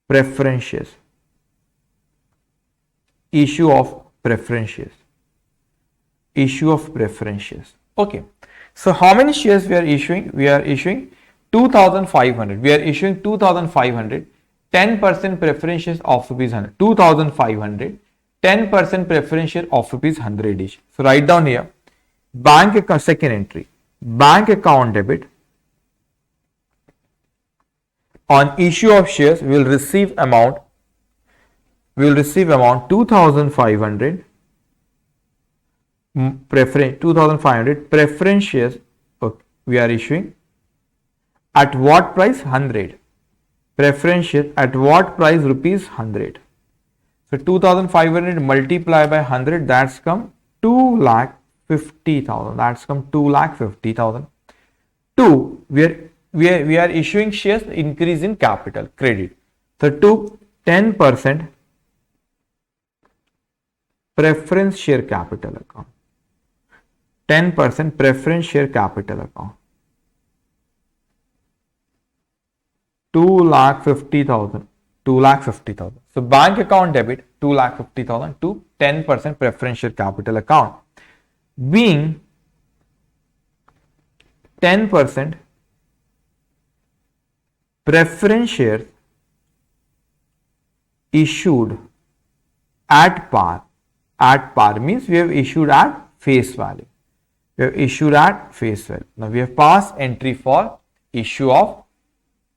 preference shares. Issue of preference shares. Issue of preference shares. Okay. So how many shares we are issuing? We are issuing 2,500. We are issuing 2,500. 10% preference shares of rupees 100. 2,500. 10% preference share of rupees 100 each. So write down here. Bank account, second entry. Bank account debit. On issue of shares, we will receive amount. 2,500. Preference 2,500 preference shares. Okay, we are issuing at what price? 100. Preference shares at what price? Rupees 100. So 2,500 multiplied by 100, that's come 2,50,000. That's come 2,50,000. 2, we are issuing shares increase in capital credit. So 2, 10% preference share capital account. 10% preference share capital account. 2,50,000. 2,50,000. So bank account debit 2,50,000 to 10% preference share capital account. Being 10% preference shares issued at par. At par means we have issued at face value. We have issued at face value. Now we have passed entry for issue of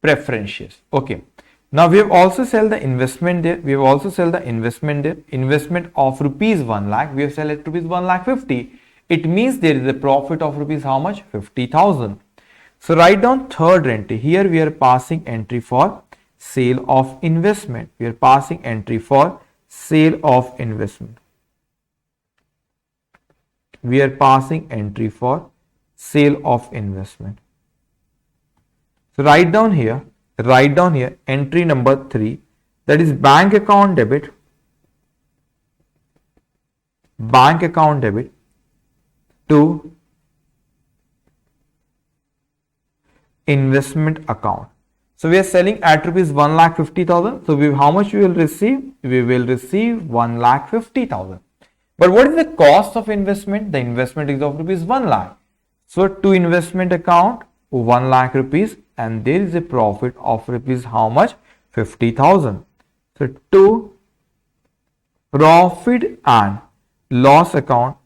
preference shares. Okay. Now we have also sell the investment there. We have also sell the investment there. Investment of rupees 1 lakh. We have sell it rupees 1,50,000. It means there is a profit of rupees how much? 50,000. So write down third entry. Here we are passing entry for sale of investment. We are passing entry for sale of investment. We are passing entry for sale of investment. So write down here entry number 3, that is bank account debit. Bank account debit to investment account. So we are selling at rupees 1,50,000. So how much we will receive? We will receive 1,50,000. But what is the cost of investment? The investment is of rupees 1 lakh. So to investment account 1 lakh rupees, and there is a profit of rupees how much? 50,000. So to profit and loss account,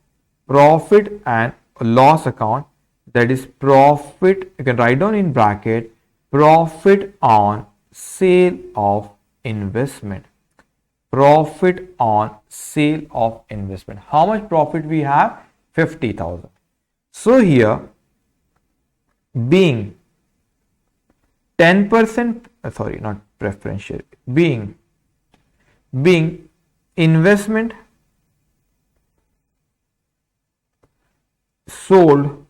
profit and loss account, that is profit, you can write down in bracket, profit on sale of investment. Profit on sale of investment. How much profit we have? 50,000. So here being 10%, sorry, not preference share, being investment sold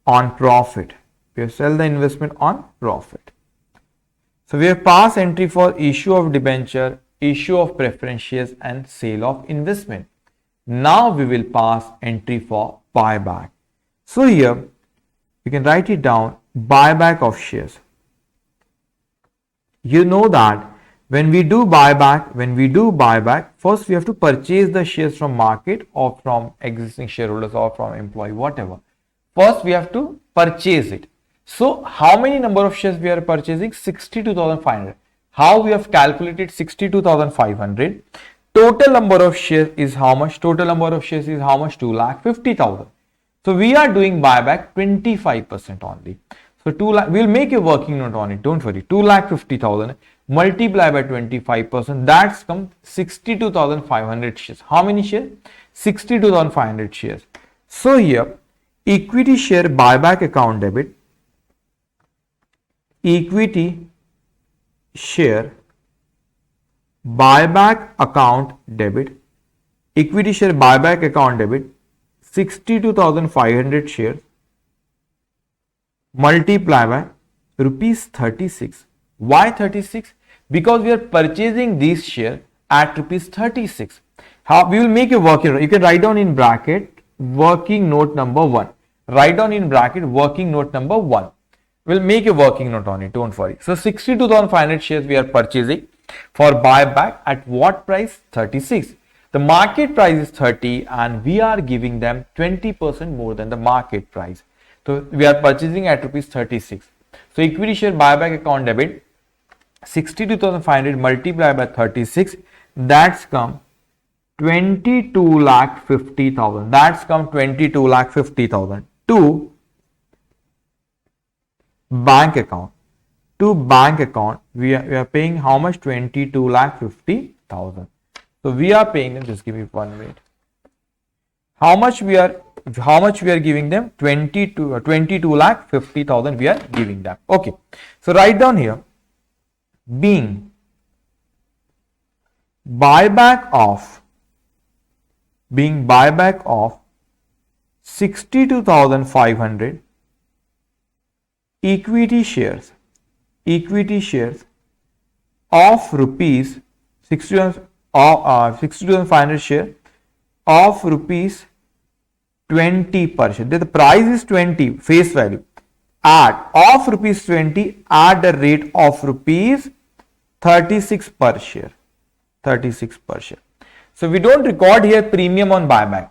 on profit. We have sell the investment on profit. So we have passed entry for issue of debenture, issue of preference shares and sale of investment. Now we will pass entry for buyback. So here you can write it down, buyback of shares. You know that when we do buyback, first we have to purchase the shares from market or from existing shareholders or from employee, whatever. First we have to purchase it. So how many number of shares we are purchasing? 62,500. How we have calculated 62,500? Total number of shares is how much? Total number of shares is how much? 2,50,000. So we are doing buyback 25% only. So 2 lakh, we'll make a working note on it. Don't worry. 2,50,000 multiply by 25%. That's come 62,500 shares. How many shares? 62,500 shares. So here, equity share buyback account debit, equity share buyback account debit, equity share buyback account debit, 62,500 shares multiply by rupees 36. Why 36? Because we are purchasing this share at rupees 36. How we will make a working note. You can write down in bracket working note number 1. Write down in bracket working note number 1. We'll make a working note on it. Don't worry. So 62,500 shares we are purchasing for buyback at what price? 36. The market price is 30 and we are giving them 20% more than the market price. So we are purchasing at rupees 36. So equity share buyback account debit 62,500 multiplied by 36, that's come 22,50,000. That's come 22,50,000 to bank account. To bank account we are paying how much? 22,50,000. So we are paying them, just give me 1 minute. How much we are giving them? 22,50,000 we are giving them. Okay. So write down here, being buyback of 62,500 equity shares of rupees 62,500 share of rupees 20 per share. The price is 20 face value. Add of rupees 20 at the rate of rupees 36 per share. 36 per share. So we don't record here premium on buyback.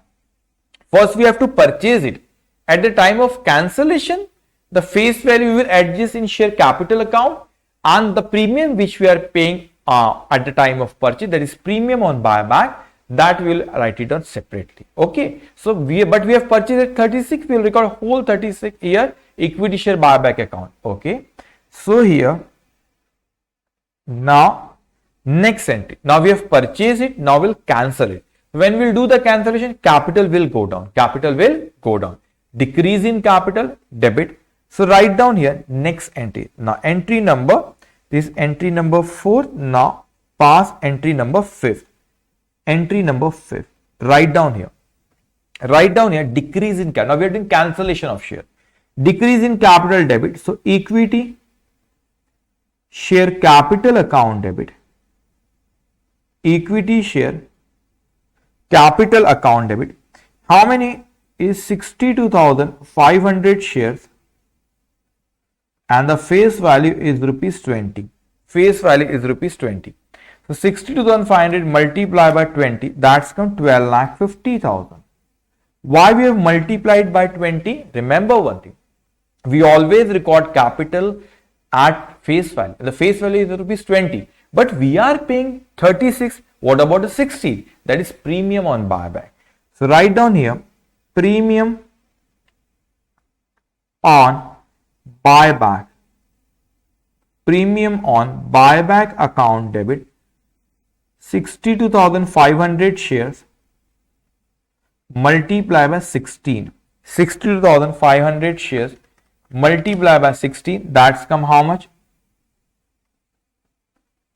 First we have to purchase it. At the time of cancellation, the face value we will adjust in share capital account, and the premium which we are paying at the time of purchase, that is premium on buyback, that we will write it down separately. Okay. So we have purchased at 36, we will record whole 36 here equity share buyback account. Okay. So here now next entry. Now we have purchased it. Now we'll cancel it. When we'll do the cancellation, capital will go down. Capital will go down. Decrease in capital, debit. So write down here next entry. Now entry number, this entry number 4. Now pass entry number 5. Entry number 5. Write down here. Write down here decrease in capital. Now we are doing cancellation of share. Decrease in capital debit. So equity share capital account debit. Equity share capital account debit. How many is 62,500 shares and the face value is rupees 20. Face value is rupees 20. So 62,500 multiplied by 20, that's come 12,50,000. Why we have multiplied by 20? Remember one thing. We always record capital at face value. The face value is rupees 20. But we are paying 36. What about the 60? That is premium on buyback. So write down here premium on buyback. Premium on buyback account debit 62,500 shares multiply by 16. 62,500 shares multiply by 16. That's come how much?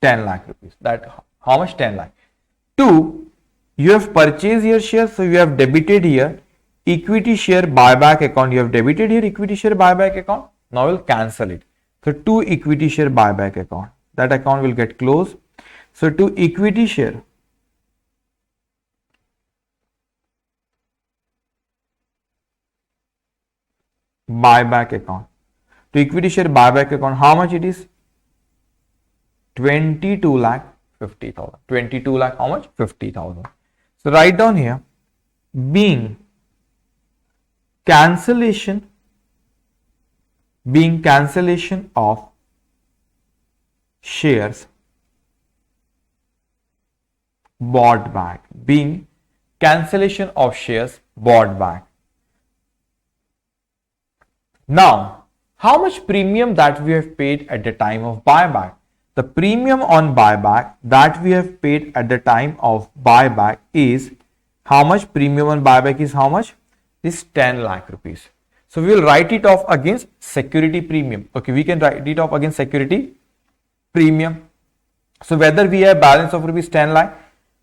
10 lakh rupees. That how much? 10 lakh. 2. You have purchased your shares, so you have debited here equity share buyback account. You have debited here equity share buyback account. Now we'll cancel it. So 2 equity share buyback account. That account will get closed. So to equity share buyback account. To equity share buyback account, how much it is? 22,50,000. 22 lakh, how much? 50,000. So write down here, being cancellation of shares bought back. Being cancellation of shares bought back. Now, how much premium that we have paid at the time of buyback? The premium on buyback that we have paid at the time of buyback is how much? Premium on buyback is how much? Is 10 lakh rupees. So we will write it off against security premium. Okay, we can write it off against security premium. So whether we have balance of rupees 10 lakh.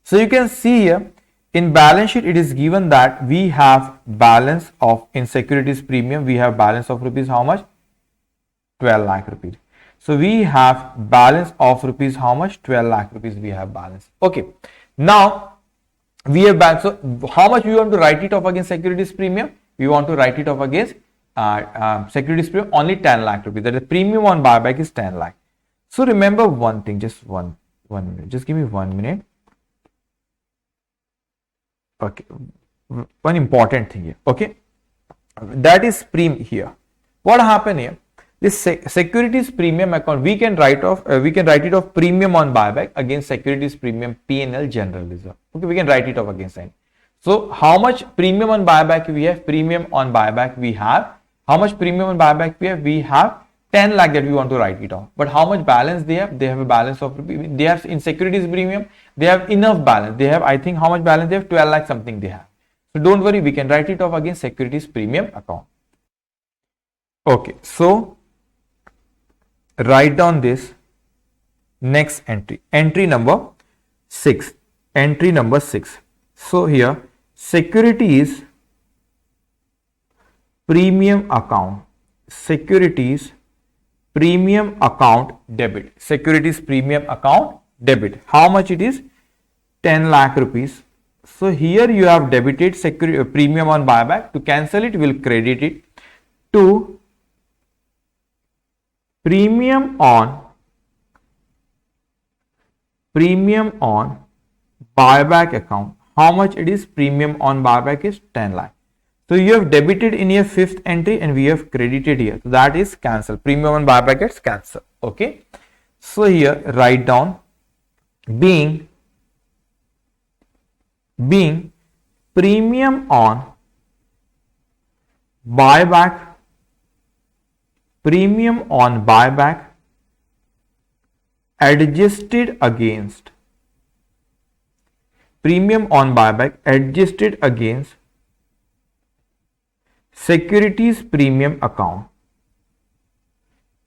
So you can see here in balance sheet it is given that we have balance of, in securities premium we have balance of rupees how much? 12 lakh rupees. So we have balance of rupees how much? 12 lakh rupees we have balance. Okay. Now we have balance. So how much we want to write it off against securities premium? We want to write it off against securities premium only 10 lakh rupees. That is premium on buyback is 10 lakh. So remember one thing, just one minute. Just give me 1 minute. Okay. One important thing here. Okay. That is here. What happened here? This securities premium account we can write off. We can write it off premium on buyback against securities premium P&L general reserve. Okay, we can write it off against that. So how much premium on buyback we have? Premium on buyback we have. How much premium on buyback we have? We have 10 lakh that we want to write it off. But how much balance they have? They have a balance of, they have in securities premium, they have enough balance. They have, I think how much balance they have? 12 lakh something they have. So don't worry, we can write it off against securities premium account. Okay, so write down this next entry. Entry number 6. Entry number 6. So here securities premium account. Securities premium account debit. Securities premium account debit. How much it is? 10 lakh rupees. So here you have debited security premium on buyback. To cancel it, we will credit it to premium on buyback account. How much it is? Premium on buyback is 10 lakh. So you have debited in your 5th entry and we have credited here. So that is cancel. Premium on buyback gets cancelled. Okay. So here write down being premium on buyback adjusted against securities premium account.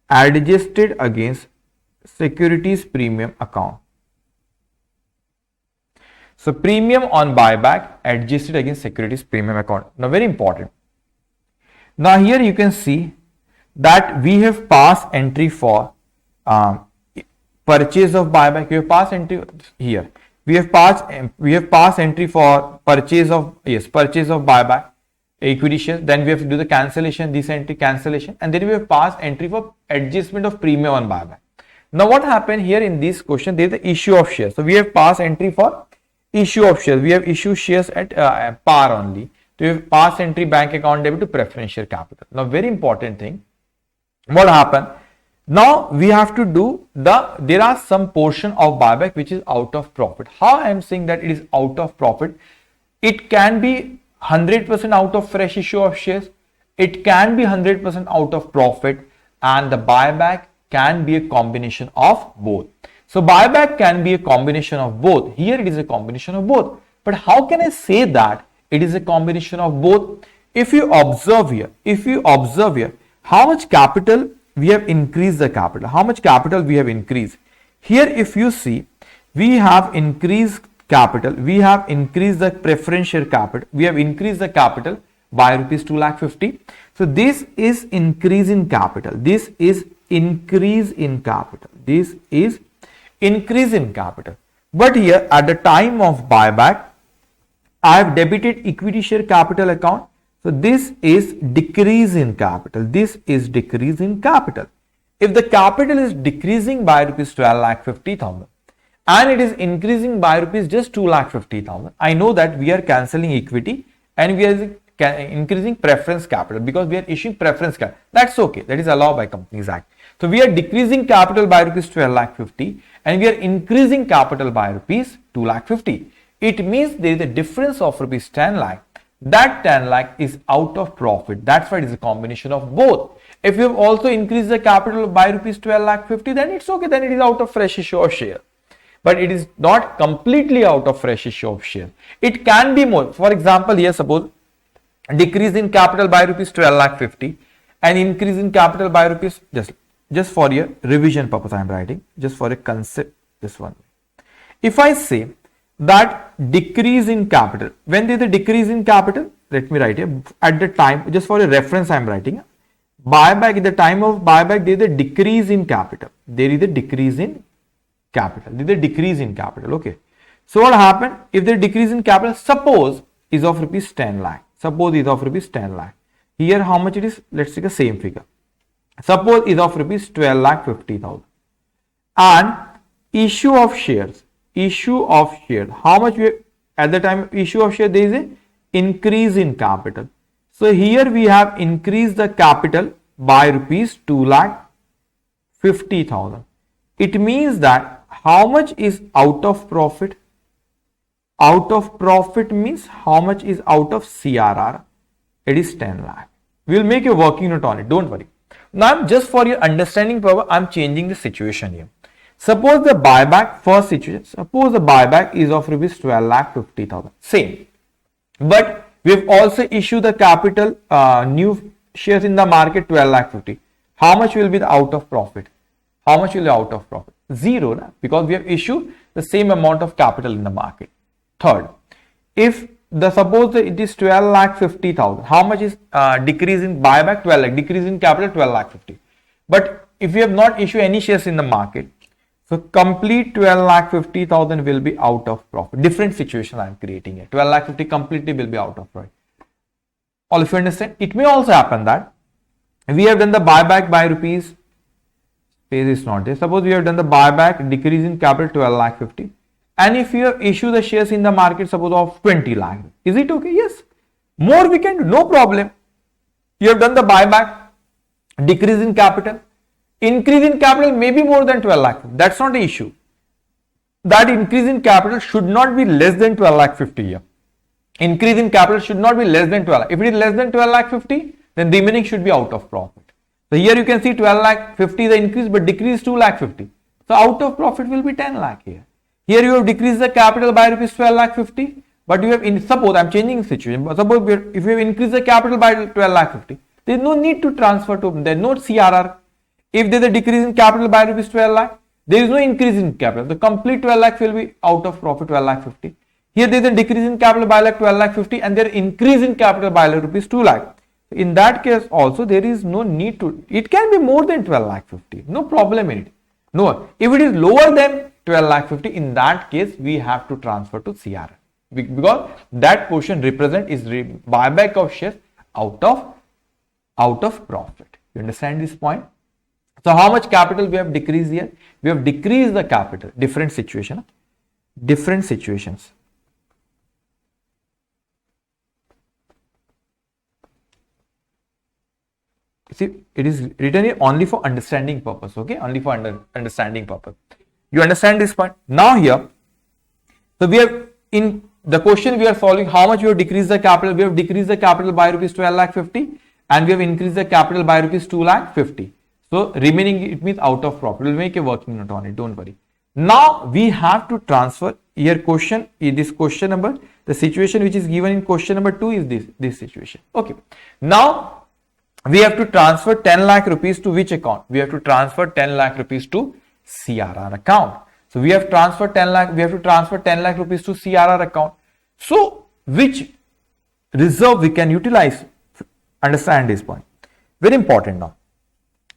Adjusted against securities premium account. So premium on buyback adjusted against securities premium account. Now very important. Now here you can see that we have passed entry for purchase of buyback. We have passed entry here. We have passed entry for purchase of buyback equity shares. Then we have to do the cancellation, this entry cancellation, and then we have passed entry for adjustment of premium on buyback. Now what happened here in this question? There is the issue of shares. So we have passed entry for issue of shares. We have issued shares at par only. So we have passed entry bank account debit to preferential capital. Now very important thing. What happened? Now we have to do there are some portion of buyback which is out of profit. How I am saying that it is out of profit? It can be 100% out of fresh issue of shares. It can be 100% out of profit, and the buyback can be a combination of both. So buyback can be a combination of both. Here it is a combination of both. But how can I say that it is a combination of both? If you observe here, how much capital we have increased the capital. How much capital we have increased? Here if you see, we have increased capital. We have increased the preferential capital. We have increased the capital by rupees 2,50,000. So this is increase in capital. This is increase in capital. This is increase in capital. But here at the time of buyback, I have debited equity share capital account. So this is decrease in capital. This is decrease in capital. If the capital is decreasing by rupees 12,50,000 and it is increasing by rupees just 2,50,000, I know that we are cancelling equity and we are increasing preference capital because we are issuing preference capital. That's okay. That is allowed by Companies Act. So we are decreasing capital by rupees 12,50,000 and we are increasing capital by rupees 2,50,000. It means there is a difference of rupees 10 lakh that 10 lakh is out of profit. That's why it is a combination of both. If you have also increased the capital by rupees 12 lakh 50, then it's okay, then it is out of fresh issue of share. But it is not completely out of fresh issue of share. It can be more. For example, here suppose decrease in capital by rupees 12 lakh 50 and increase in capital by rupees, just for your revision purpose I am writing, just for a concept, this one. If I say that decrease in capital, when there is a decrease in capital, let me write here, at the time, just for a reference I am writing, buyback, at the time of buyback, there is a decrease in capital. There is a decrease in capital. There is a decrease in capital. Okay. So what happened? If there is decrease in capital, suppose is of rupees 10 lakh. Suppose is of rupees 10 lakh. Here how much it is? Let's take the same figure. Suppose is of rupees 12 lakh 50,000. And issue of shares. Issue of share. How much we at the time of issue of share, there is a increase in capital. So here we have increased the capital by rupees 2 lakh 50,000. It means that how much is out of profit? Out of profit means how much is out of CRR? It is 10 lakh. We will make a working note on it. Don't worry. Now, just for your understanding purpose, I am changing the situation here. Suppose the buyback, first situation, suppose the buyback is of rupees 12 lakh 50,000. Same. But we have also issued the capital, new shares in the market 12 lakh 50. How much will be the out of profit? How much will be out of profit? Zero, na? Because we have issued the same amount of capital in the market. Third, if the suppose that it is 12 lakh 50,000, how much is decrease in buyback? 12 lakh, decrease in capital 12 lakh 50. But if we have not issued any shares in the market, so complete 12 lakh 50,000 will be out of profit. Different situation I am creating here. 12 lakh 50 completely will be out of profit. All of you understand? It may also happen that we have done the buyback by rupees, space is not there. Suppose we have done the buyback, decrease in capital 12 lakh 50. And if you have issued the shares in the market, suppose of 20 lakh, is it okay? Yes. More we can do, no problem. You have done the buyback, decrease in capital. Increase in capital may be more than 12 lakh. That's not the issue. That increase in capital should not be less than 12 lakh 50 here. Increase in capital should not be less than 12 lakh. If it is less than 12 lakh 50, then remaining should be out of profit. So here you can see 12 lakh 50 the increase, but decrease 2 lakh 50. So out of profit will be 10 lakh here. Here you have decreased the capital by rupees 12 lakh 50, but you have suppose I am changing the situation. But suppose if you have increased the capital by 12 lakh 50, there is no need to transfer to, there is no CRR. If there is a decrease in capital by rupees 12 lakh, there is no increase in capital. The complete 12 lakh will be out of profit 12 lakh 50. Here there is a decrease in capital by 12 lakh 50 and there is increase in capital by rupees 2 lakh. In that case also there is no need to, it can be more than 12 lakh 50. No problem in it. No, if it is lower than 12 lakh 50, in that case we have to transfer to CRR because that portion represent is buyback of shares out of profit. You understand this point? So how much capital we have decreased here? We have decreased the capital. Different situation. Different situations. See, it is written here only for understanding purpose. Okay, only for understanding purpose. You understand this point? Now here, so we have in the question we are solving how much we have decreased the capital. We have decreased the capital by rupees 12 lakh 50 and we have increased the capital by rupees 2 lakh 50. So remaining it means out of profit. We'll make a working note on it. Don't worry. Now we have to transfer here question in this question number. The situation which is given in question number 2 is this situation. Okay. Now we have to transfer 10 lakh rupees to which account? We have to transfer 10 lakh rupees to CRR account. So we have transferred 10 lakh. We have to transfer 10 lakh rupees to CRR account. So which reserve we can utilize? Understand this point. Very important now.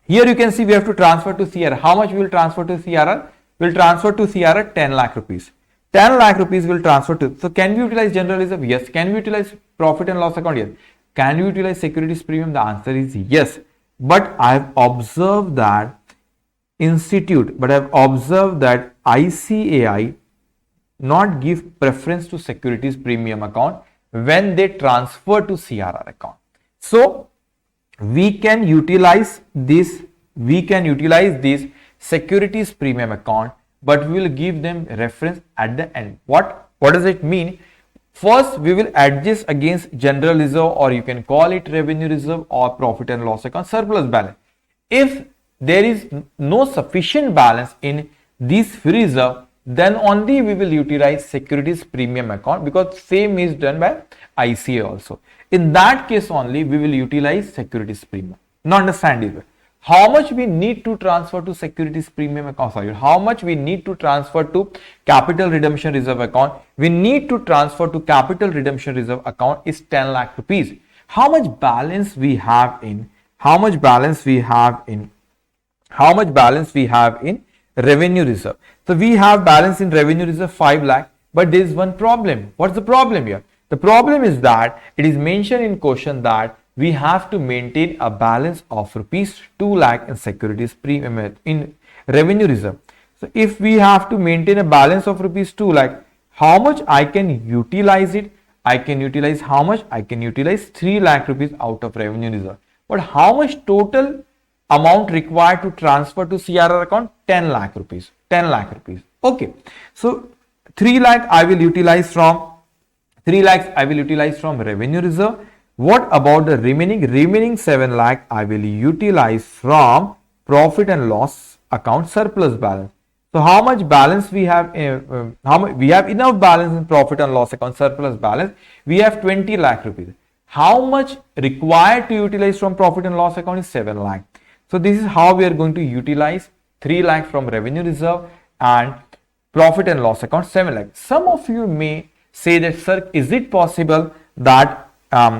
Here you can see we have to transfer to CRR. How much we will transfer to CRR? We will transfer to CRR 10 lakh rupees. 10 lakh rupees will transfer to. So can we utilize general reserve? Yes. Can we utilize profit and loss account? Yes. Can we utilize securities premium? The answer is yes. But I have observed that ICAI not give preference to securities premium account when they transfer to CRR account. So we can utilize this securities premium account, but we will give them reference at the end. What does it mean? First, we will adjust against general reserve, or you can call it revenue reserve or profit and loss account surplus balance. If there is no sufficient balance in this free reserve, then only we will utilize securities premium account, because same is done by ICA also. In that case only we will utilize securities premium. Now understand it. How much we need to transfer to securities premium account? Sorry, how much we need to transfer to capital redemption reserve account? We need to transfer to capital redemption reserve account is 10 lakh rupees. How much balance we have in? How much balance we have in? How much balance we have in revenue reserve? So we have balance in revenue reserve 5 lakh, but there is one problem. What's the problem here? The problem is that it is mentioned in question that we have to maintain a balance of rupees 2 lakh in securities premium in revenue reserve. So if we have to maintain a balance of rupees 2 lakh, how much I can utilize it? I can utilize how much? I can utilize 3 lakh rupees out of revenue reserve. But how much total amount required to transfer to CRR account? 10 lakh rupees. 10 lakh rupees. Okay. So 3 lakh I will utilize from 3 lakhs I will utilize from revenue reserve. What about the remaining 7 lakh I will utilize from profit and loss account surplus balance. So how much balance we have? We have enough balance in profit and loss account surplus balance. We have 20 lakh rupees. How much required to utilize from profit and loss account is 7 lakh. So this is how we are going to utilize 3 lakh from revenue reserve and profit and loss account 7 lakh. Some of you may say that, sir, is it possible that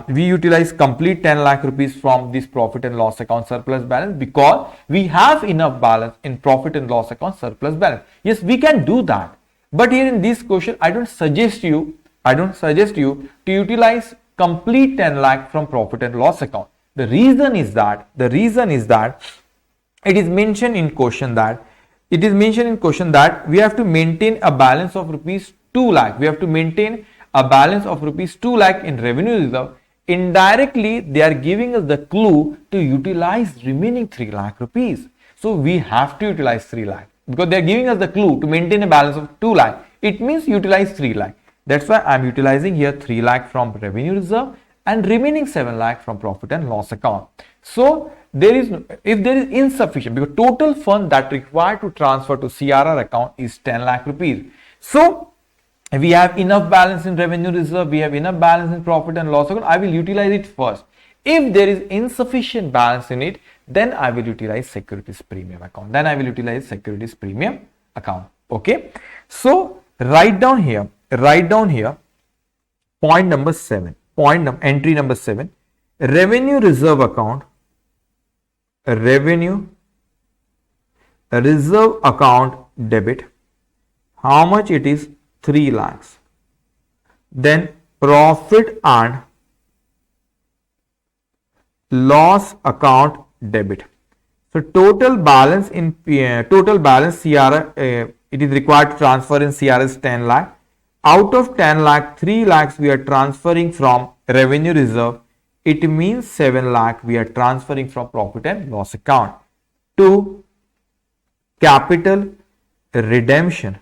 we utilize complete 10 lakh rupees from this profit and loss account surplus balance, because we have enough balance in profit and loss account surplus balance? Yes, we can do that. But here in this question, I don't suggest you to utilize complete 10 lakh from profit and loss account. The reason is that it is mentioned in question that we have to maintain a balance of rupees 2 lakh. We have to maintain a balance of rupees 2 lakh in revenue reserve. Indirectly, they are giving us the clue to utilize remaining 3 lakh rupees. So we have to utilize 3 lakh, because they are giving us the clue to maintain a balance of 2 lakh. It means utilize 3 lakh. That's why I am utilizing here 3 lakh from revenue reserve and remaining 7 lakh from profit and loss account. So if there is insufficient, because total fund that required to transfer to CRR account is 10 lakh rupees. So we have enough balance in revenue reserve, we have enough balance in profit and loss account. I will utilize it first. If there is insufficient balance in it, then I will utilize securities premium account. Okay. So write down here point number 7. Entry number 7. Revenue reserve account. Revenue reserve account debit. How much it is? 3 lakhs. Then profit and loss account debit. So total balance in CRR, it is required to transfer in CRR is 10 lakh. Out of 10 lakh, 3 lakhs we are transferring from revenue reserve. It means 7 lakh we are transferring from profit and loss account to capital redemption.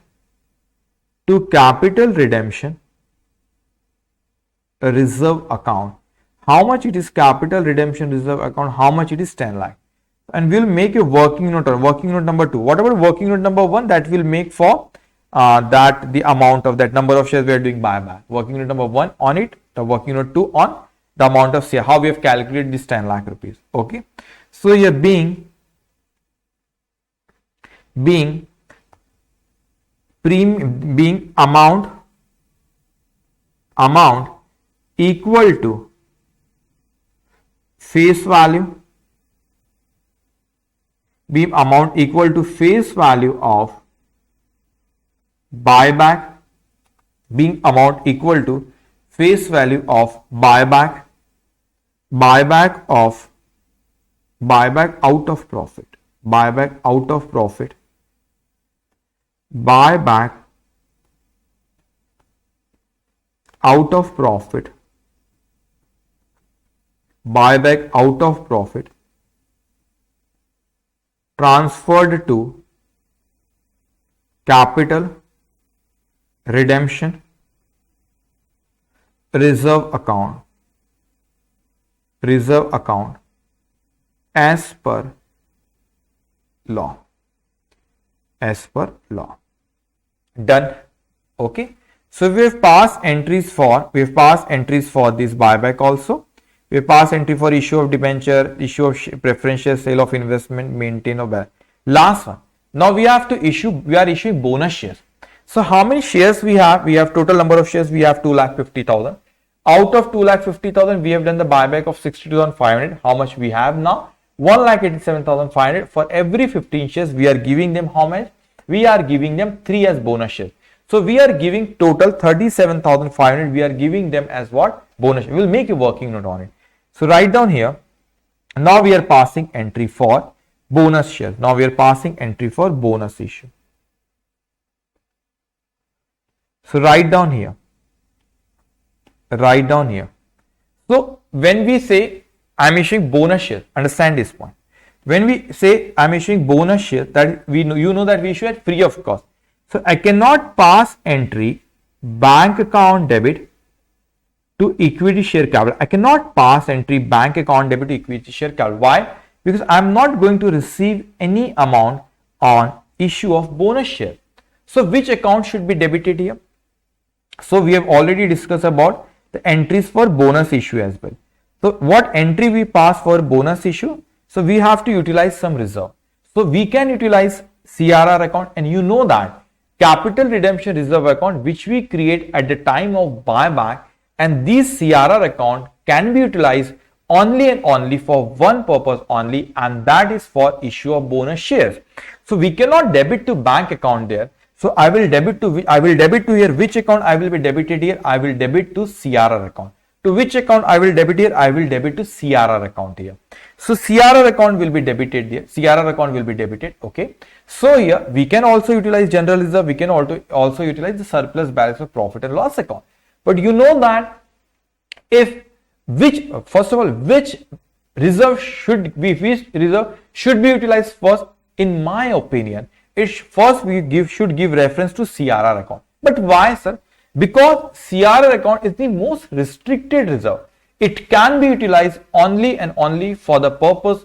Reserve account. How much it is capital redemption reserve account? How much it is? 10 lakh. And we'll make a working note number 2. What about working note number 1? That will make for that the amount of that number of shares we are doing buyback. Working note number 1 on it, the working note 2 on the amount of share, how we have calculated this 10 lakh rupees. Okay. So here being amount equal to face value, being amount equal to face value of buyback, being amount equal to face value of buyback out of profit, buyback out of profit, buyback out of profit, buyback out of profit transferred to capital redemption reserve account as per law. Done. Okay. So we have passed entries for this buyback also. We have passed entry for issue of debenture, issue of preferential sale of investment, maintain of balance. Last one. Now we are issuing bonus shares. So how many shares we have? We have total number of shares. We have 2,50,000. Out of 2,50,000, we have done the buyback of 62,500. How much we have now? 1,87,500. For every 15 shares, we are giving them how much? We are giving them 3 as bonus shares. So we are giving total 37,500. We are giving them as what? Bonus. We will make a working note on it. So write down here. Now we are passing entry for bonus shares. Now we are passing entry for bonus issue. So write down here. So when we say I am issuing bonus share, understand this point. When we say I am issuing bonus share, that you know that we issue at free of cost. So I cannot pass entry bank account debit to equity share capital. I cannot pass entry bank account debit to equity share capital. Why? Because I am not going to receive any amount on issue of bonus share. So which account should be debited here? So we have already discussed about the entries for bonus issue as well. So what entry we pass for bonus issue? So we have to utilize some reserve. So we can utilize CRR account, and you know that capital redemption reserve account which we create at the time of buyback, and this CRR account can be utilized only and only for one purpose only, and that is for issue of bonus shares. So we cannot debit to bank account there. So I will debit to here. Which account I will be debited here? I will debit to CRR account. To which account I will debit here? I will debit to CRR account here. So CRR account will be debited here. CRR account will be debited. Okay. So here we can also utilize general reserve. We can also utilize the surplus balance of profit and loss account. But you know that which reserve should be utilized first? In my opinion, should give reference to CRR account. But why, sir? Because CRR account is the most restricted reserve. It can be utilized only and only for the purpose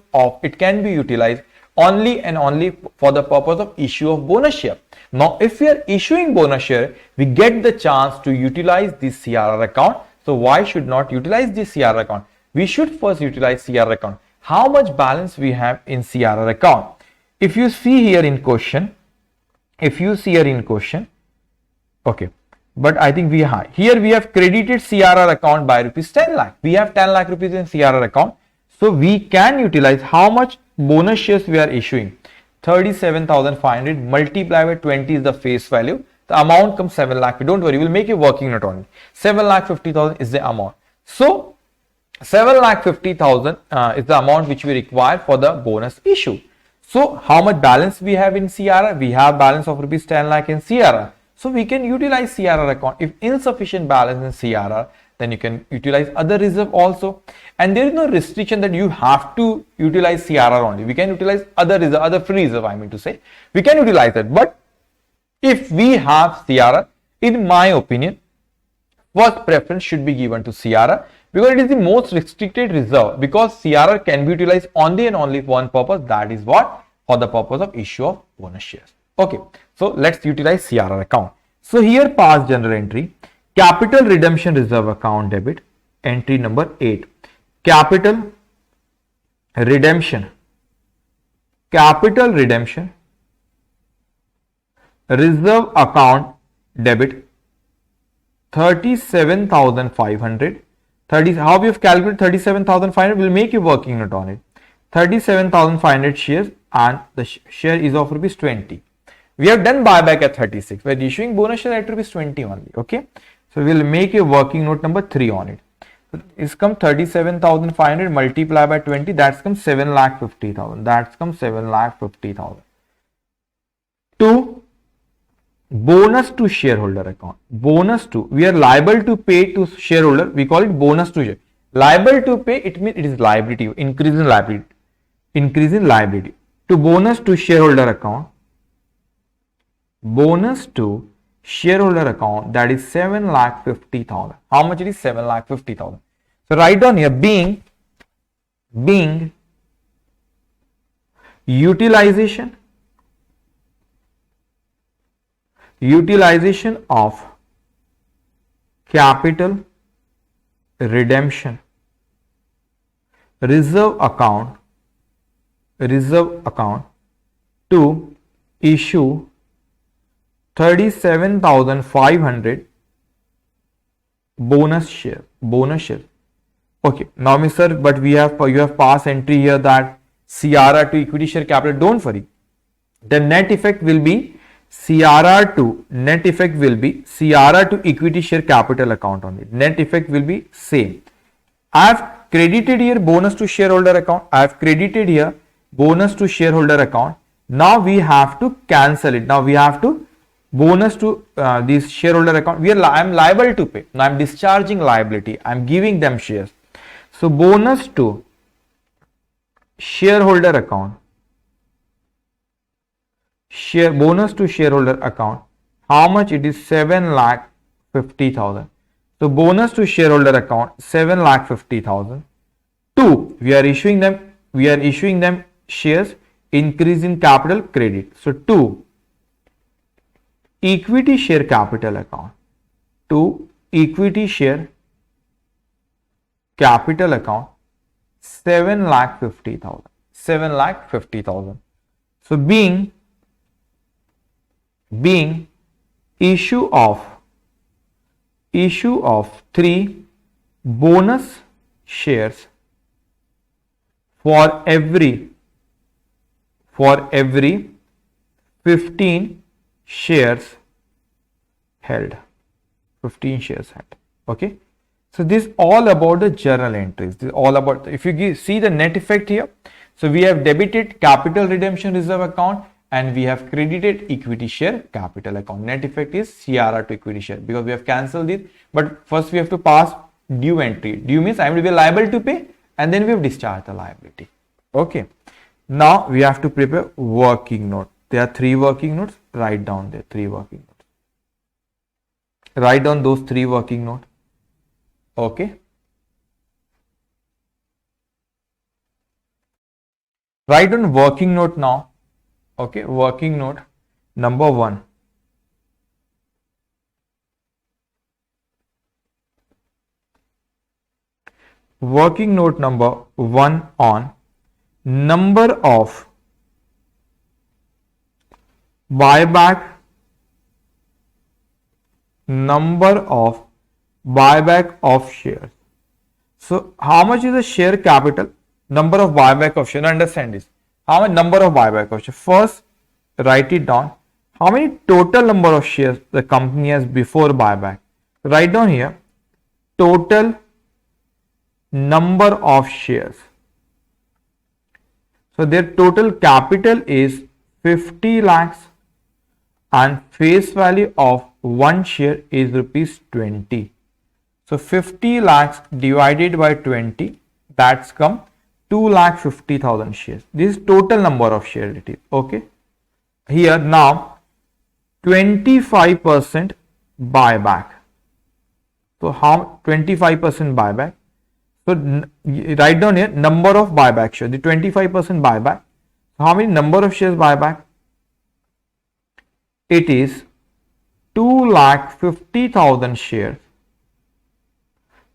of issue of bonus share. Now, if we are issuing bonus share, we get the chance to utilize this CRR account. So why should not utilize this CRR account? We should first utilize CRR account. How much balance we have in CRR account? If you see here in question, okay, but I think we have credited CRR account by rupees 10 lakh. We have 10 lakh rupees in CRR account. So we can utilize how much bonus shares we are issuing. 37,500 multiplied by 20 is the face value. The amount comes 7 lakh. Don't worry, we'll make a working note on it. 7,50,000 is the amount. So 7,50,000 is the amount which we require for the bonus issue. So how much balance we have in CRR? We have balance of rupees 10 lakh in CRR. So we can utilize CRR account. If insufficient balance in CRR, then you can utilize other reserve also. And there is no restriction that you have to utilize CRR only. We can utilize other reserve, other free reserve, I mean to say. We can utilize it. But if we have CRR, in my opinion, first preference should be given to CRR, because it is the most restricted reserve, because CRR can be utilized only and only for one purpose, that is what? For the purpose of issue of bonus shares. Okay, so let's utilize CRR account. So here past general entry, capital redemption reserve account debit, entry number 8. Capital redemption reserve account debit 37,500. How we have calculated 37,500? We'll make a working note on it. 37,500 shares, and the share is of rupees 20. We have done buyback at 36. We're issuing bonus share at rupees 20 only. Okay. So we'll make a working note number 3 on it. It's come 37,500 multiplied by 20. That's come 7,50,000. That's come 7,50,000. 2. Bonus to shareholder account. Bonus to, we are liable to pay to shareholder. We call it bonus to share. Liable to pay, it means it is liability, increase in liability. To bonus to shareholder account. Bonus to shareholder account, that is 7,50,000. How much it is? 7,50,000. So write down here, being utilization of capital redemption reserve account to issue 37,500 bonus share. Okay, now Mr. but you have passed entry here that CRR to equity share capital. Don't worry, the net effect will be CRR to equity share capital account only. Net effect will be same. I have credited here bonus to shareholder account. Now we have to cancel it. Now we have to bonus to this shareholder account. I am liable to pay. Now I am discharging liability. I am giving them shares. So bonus to shareholder account. Bonus to shareholder account. How much it is? 7,50,000. So bonus to shareholder account 7,50,000. 2. We are issuing them shares, increase in capital credit. So 2. Equity share capital account. 2. Equity share capital account 7,50,000. 7,50,000. So being issue of 3 bonus shares for every 15 shares held. Okay, so this is all about the journal entries. This is all about, if you see the net effect here, so we have debited capital redemption reserve account and we have credited equity share capital account. Net effect is CRR to equity share because we have cancelled it. But first we have to pass due entry. Due means I will be liable to pay, and then we have discharged the liability. Okay. Now we have to prepare working note. There are 3 working notes. Write down there 3 working notes. Write down those 3 working notes. Okay. Write down working note now. Okay, working note number 1. Working note number 1 on number of buyback of shares. So how much is the share capital? Number of buyback of shares. Understand this. How much number of buyback of shares? First, write it down. How many total number of shares the company has before buyback? Write down here total number of shares. So their total capital is 50 lakhs and face value of 1 share is rupees 20. So 50 lakhs divided by 20, that's come 2,50,000 shares. This is total number of shares it is. Okay. Here now 25% buyback. So how 25% buyback? So write down here number of buyback shares. The 25% buyback. How many number of shares buyback? It is 2,50,000 shares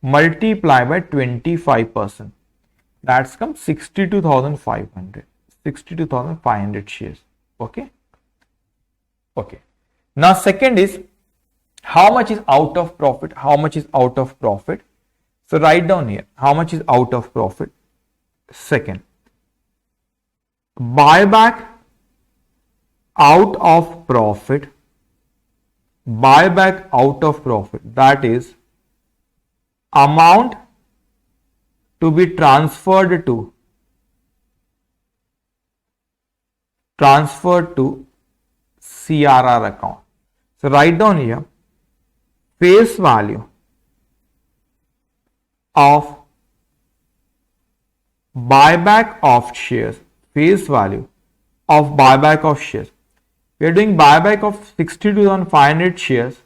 multiplied by 25%. That's come 62,500 shares. Okay. Okay. Now second is how much is out of profit? How much is out of profit? So write down here how much is out of profit. Second, buyback out of profit. Buyback out of profit, that is amount to be transferred to CRR account. So write down here face value of buyback of shares. Face value of buyback of shares We are doing buyback of 62,500 shares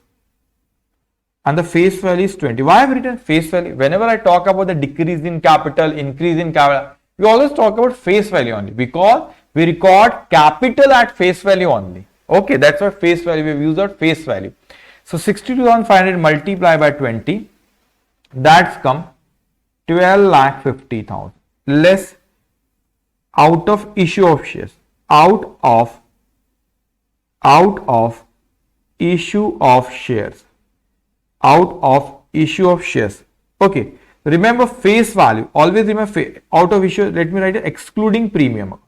and the face value is 20. Why have I written face value? Whenever I talk about the decrease in capital, increase in capital, we always talk about face value only because we record capital at face value only. Okay, that's why face value, we have used out face value. So 62,500 multiplied by 20, that's come 12,50,000 less out of issue of shares, out of issue of shares, out of issue of shares. Okay, remember face value, always remember out of issue. Let me write it excluding premium.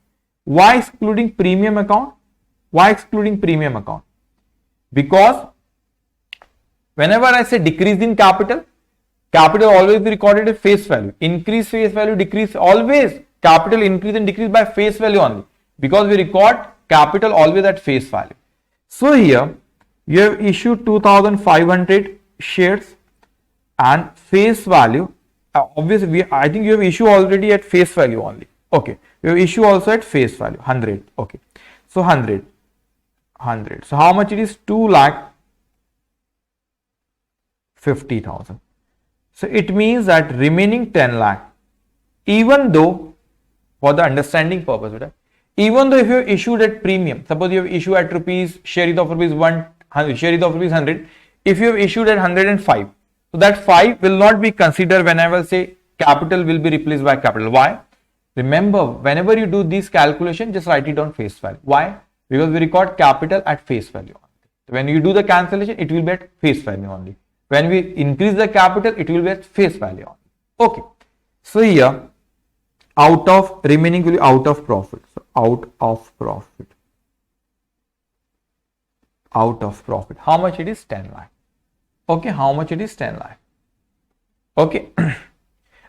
Why excluding premium account? Why excluding premium account? Because whenever I say decrease in capital, capital always be recorded at face value. Increase face value, decrease, always capital increase and decrease by face value only because we record capital always at face value. So here you have issued 2,500 shares and face value. Obviously, I think you have issue already at face value only. Okay, you have issue also at face value 100. Okay, so 100. So how much it is? 2,50,000. So it means that remaining 10 lakh, even though for the understanding purpose, right? Even though if you have issued at premium, suppose you have issued at rupees, share it of rupees 100, share it of rupees 100, if you have issued at 105, so that 5 will not be considered when I will say capital will be replaced by capital. Why? Remember, whenever you do this calculation, just write it on face value. Why? Because we record capital at face value only. When you do the cancellation, it will be at face value only. When we increase the capital, it will be at face value only. Okay. So here, out of remaining will be out of profit. So out of profit. Out of profit. How much it is? 10 lakh. Okay. How much it is? 10 lakh. Okay.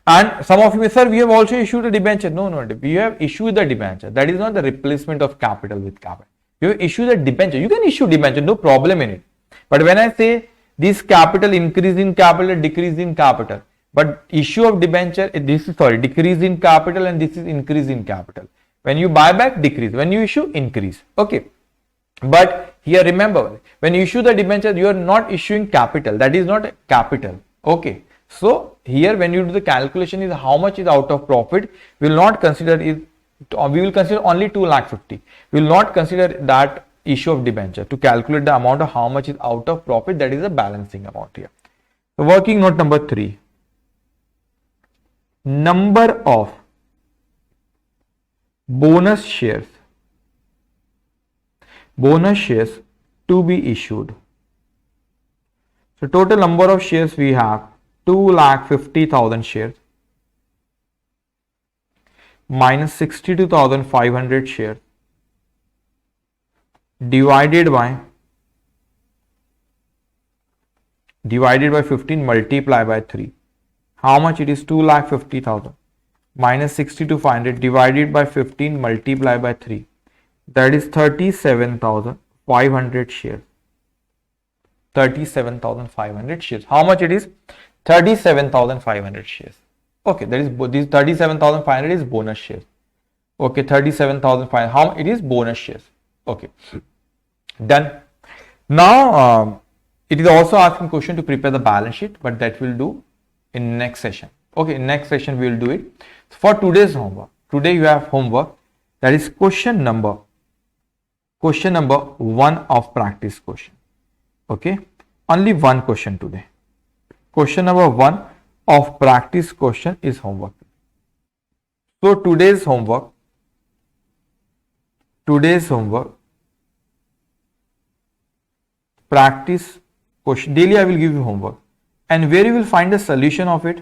And some of you may, sir, we have also issued a debenture. No, we have issued the debenture. That is not the replacement of capital with capital. You have issued a debenture. You can issue debenture, no problem in it. But when I say this capital increase in capital, decrease in capital, but issue of debenture, this is decrease in capital and this is increase in capital. When you buy back, decrease. When you issue, increase. Okay. But here remember, when you issue the debenture, you are not issuing capital. That is not capital. Okay. So here when you do the calculation is how much is out of profit, we will not consider it, we will consider only 2,50,000. We will not consider that issue of debenture to calculate the amount of how much is out of profit. That is a balancing amount here. So working note number 3. Number of bonus shares to be issued. So total number of shares we have 2,50,000 shares minus 62,500 shares divided by 15 multiply by 3. How much it is? 2,50,000 minus 62,500 divided by 15 multiply by 3. That is 37,500 shares. 37,500 shares. How much it is? 37,500 shares. Okay, that is this 37,500 is bonus shares. Okay, 37,500. How it is? Bonus shares. Okay, done. Now it is also asking question to prepare the balance sheet, but that will do in next session. Okay, in next session we will do it. For today's homework, today you have homework, that is question number 1 of practice question. Okay, only one question today. Question number 1 of practice question is homework. So today's homework, practice question, daily I will give you homework, and where you will find the solution of it,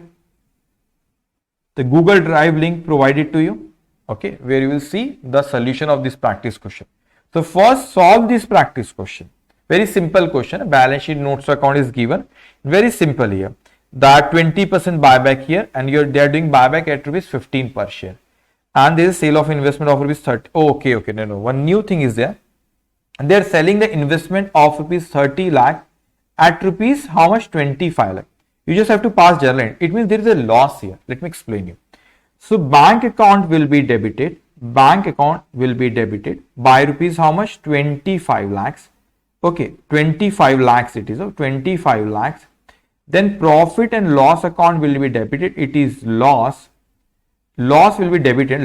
the Google Drive link provided to you. Okay, where you will see the solution of this practice question. So first solve this practice question. Very simple question. Balance sheet notes to account is given. Very simple here. That 20% buyback here, and they are doing buyback at rupees 15 per share. And there is sale of investment of rupees 30. Oh, okay. No. One new thing is there. And they are selling the investment of rupees 30 lakh at rupees how much? 25 lakh. You just have to pass journal entry. It means there is a loss here. Let me explain you. So bank account will be debited. bank account will be debited by rupees how much? 25 lakhs. Okay, 25 lakhs it is, 25 lakhs. Then profit and loss account will be debited. It is loss will be debited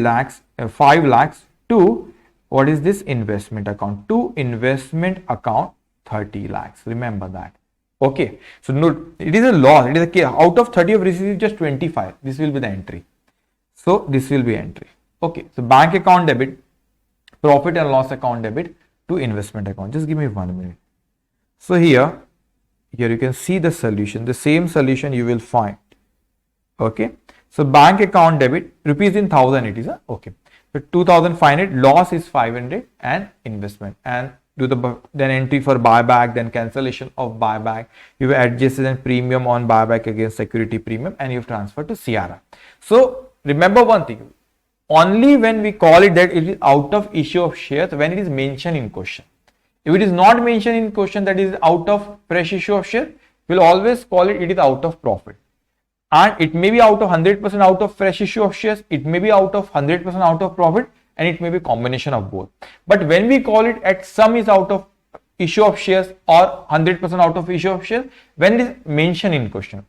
5 lakhs to what is this? Investment account. To investment account 30 lakhs. Remember that. Okay, so no, it is a loss. It is a case. Out of 30 of received just 25. This will be the entry. So this will be entry. Okay, so bank account debit, profit and loss account debit to investment account. Just give me 1 minute. So here you can see the solution. The same solution you will find. Okay, so bank account debit rupees in 1000 it is. Okay, so 2500, loss is 500 and investment, and do the then entry for buyback, then cancellation of buyback. You have adjusted and premium on buyback against security premium, and you have transferred to CRA. So remember one thing, only when we call it that it is out of issue of shares when it is mentioned in question. If it is not mentioned in question that is out of fresh issue of share, we'll always call it is out of profit. And it may be out of 100% out of fresh issue of shares, it may be out of 100% out of profit, and it may be combination of both. But when we call it at some is out of issue of shares or 100% out of issue of shares, when it is mentioned in question,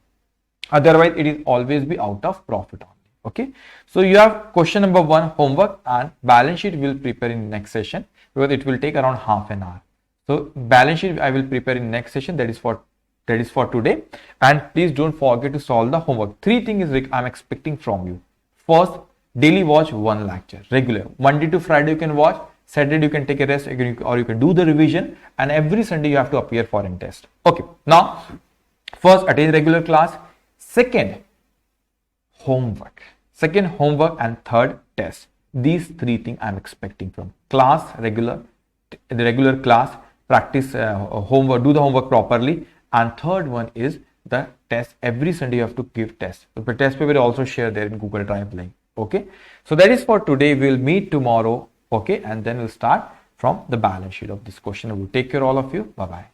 otherwise it is always be out of profit only. Okay, so you have question number 1 homework, and balance sheet will prepare in next session because it will take around half an hour. So balance sheet I will prepare in next session, that is for today. And please don't forget to solve the homework. 3 things I'm expecting from you. First, daily watch 1 lecture regular. Monday to Friday you can watch, Saturday you can take a rest, or you can do the revision, and every Sunday you have to appear for in test. Okay, now first attend regular class, second homework, and third test. These 3 things I'm expecting from class, the regular class, practice homework, do the homework properly, and third one is the test. Every Sunday you have to give test. The test paper will also share there in Google Drive link. Okay, so that is for today. We'll meet tomorrow. Okay, and then we'll start from the balance sheet of this question. We'll take care all of you. Bye bye.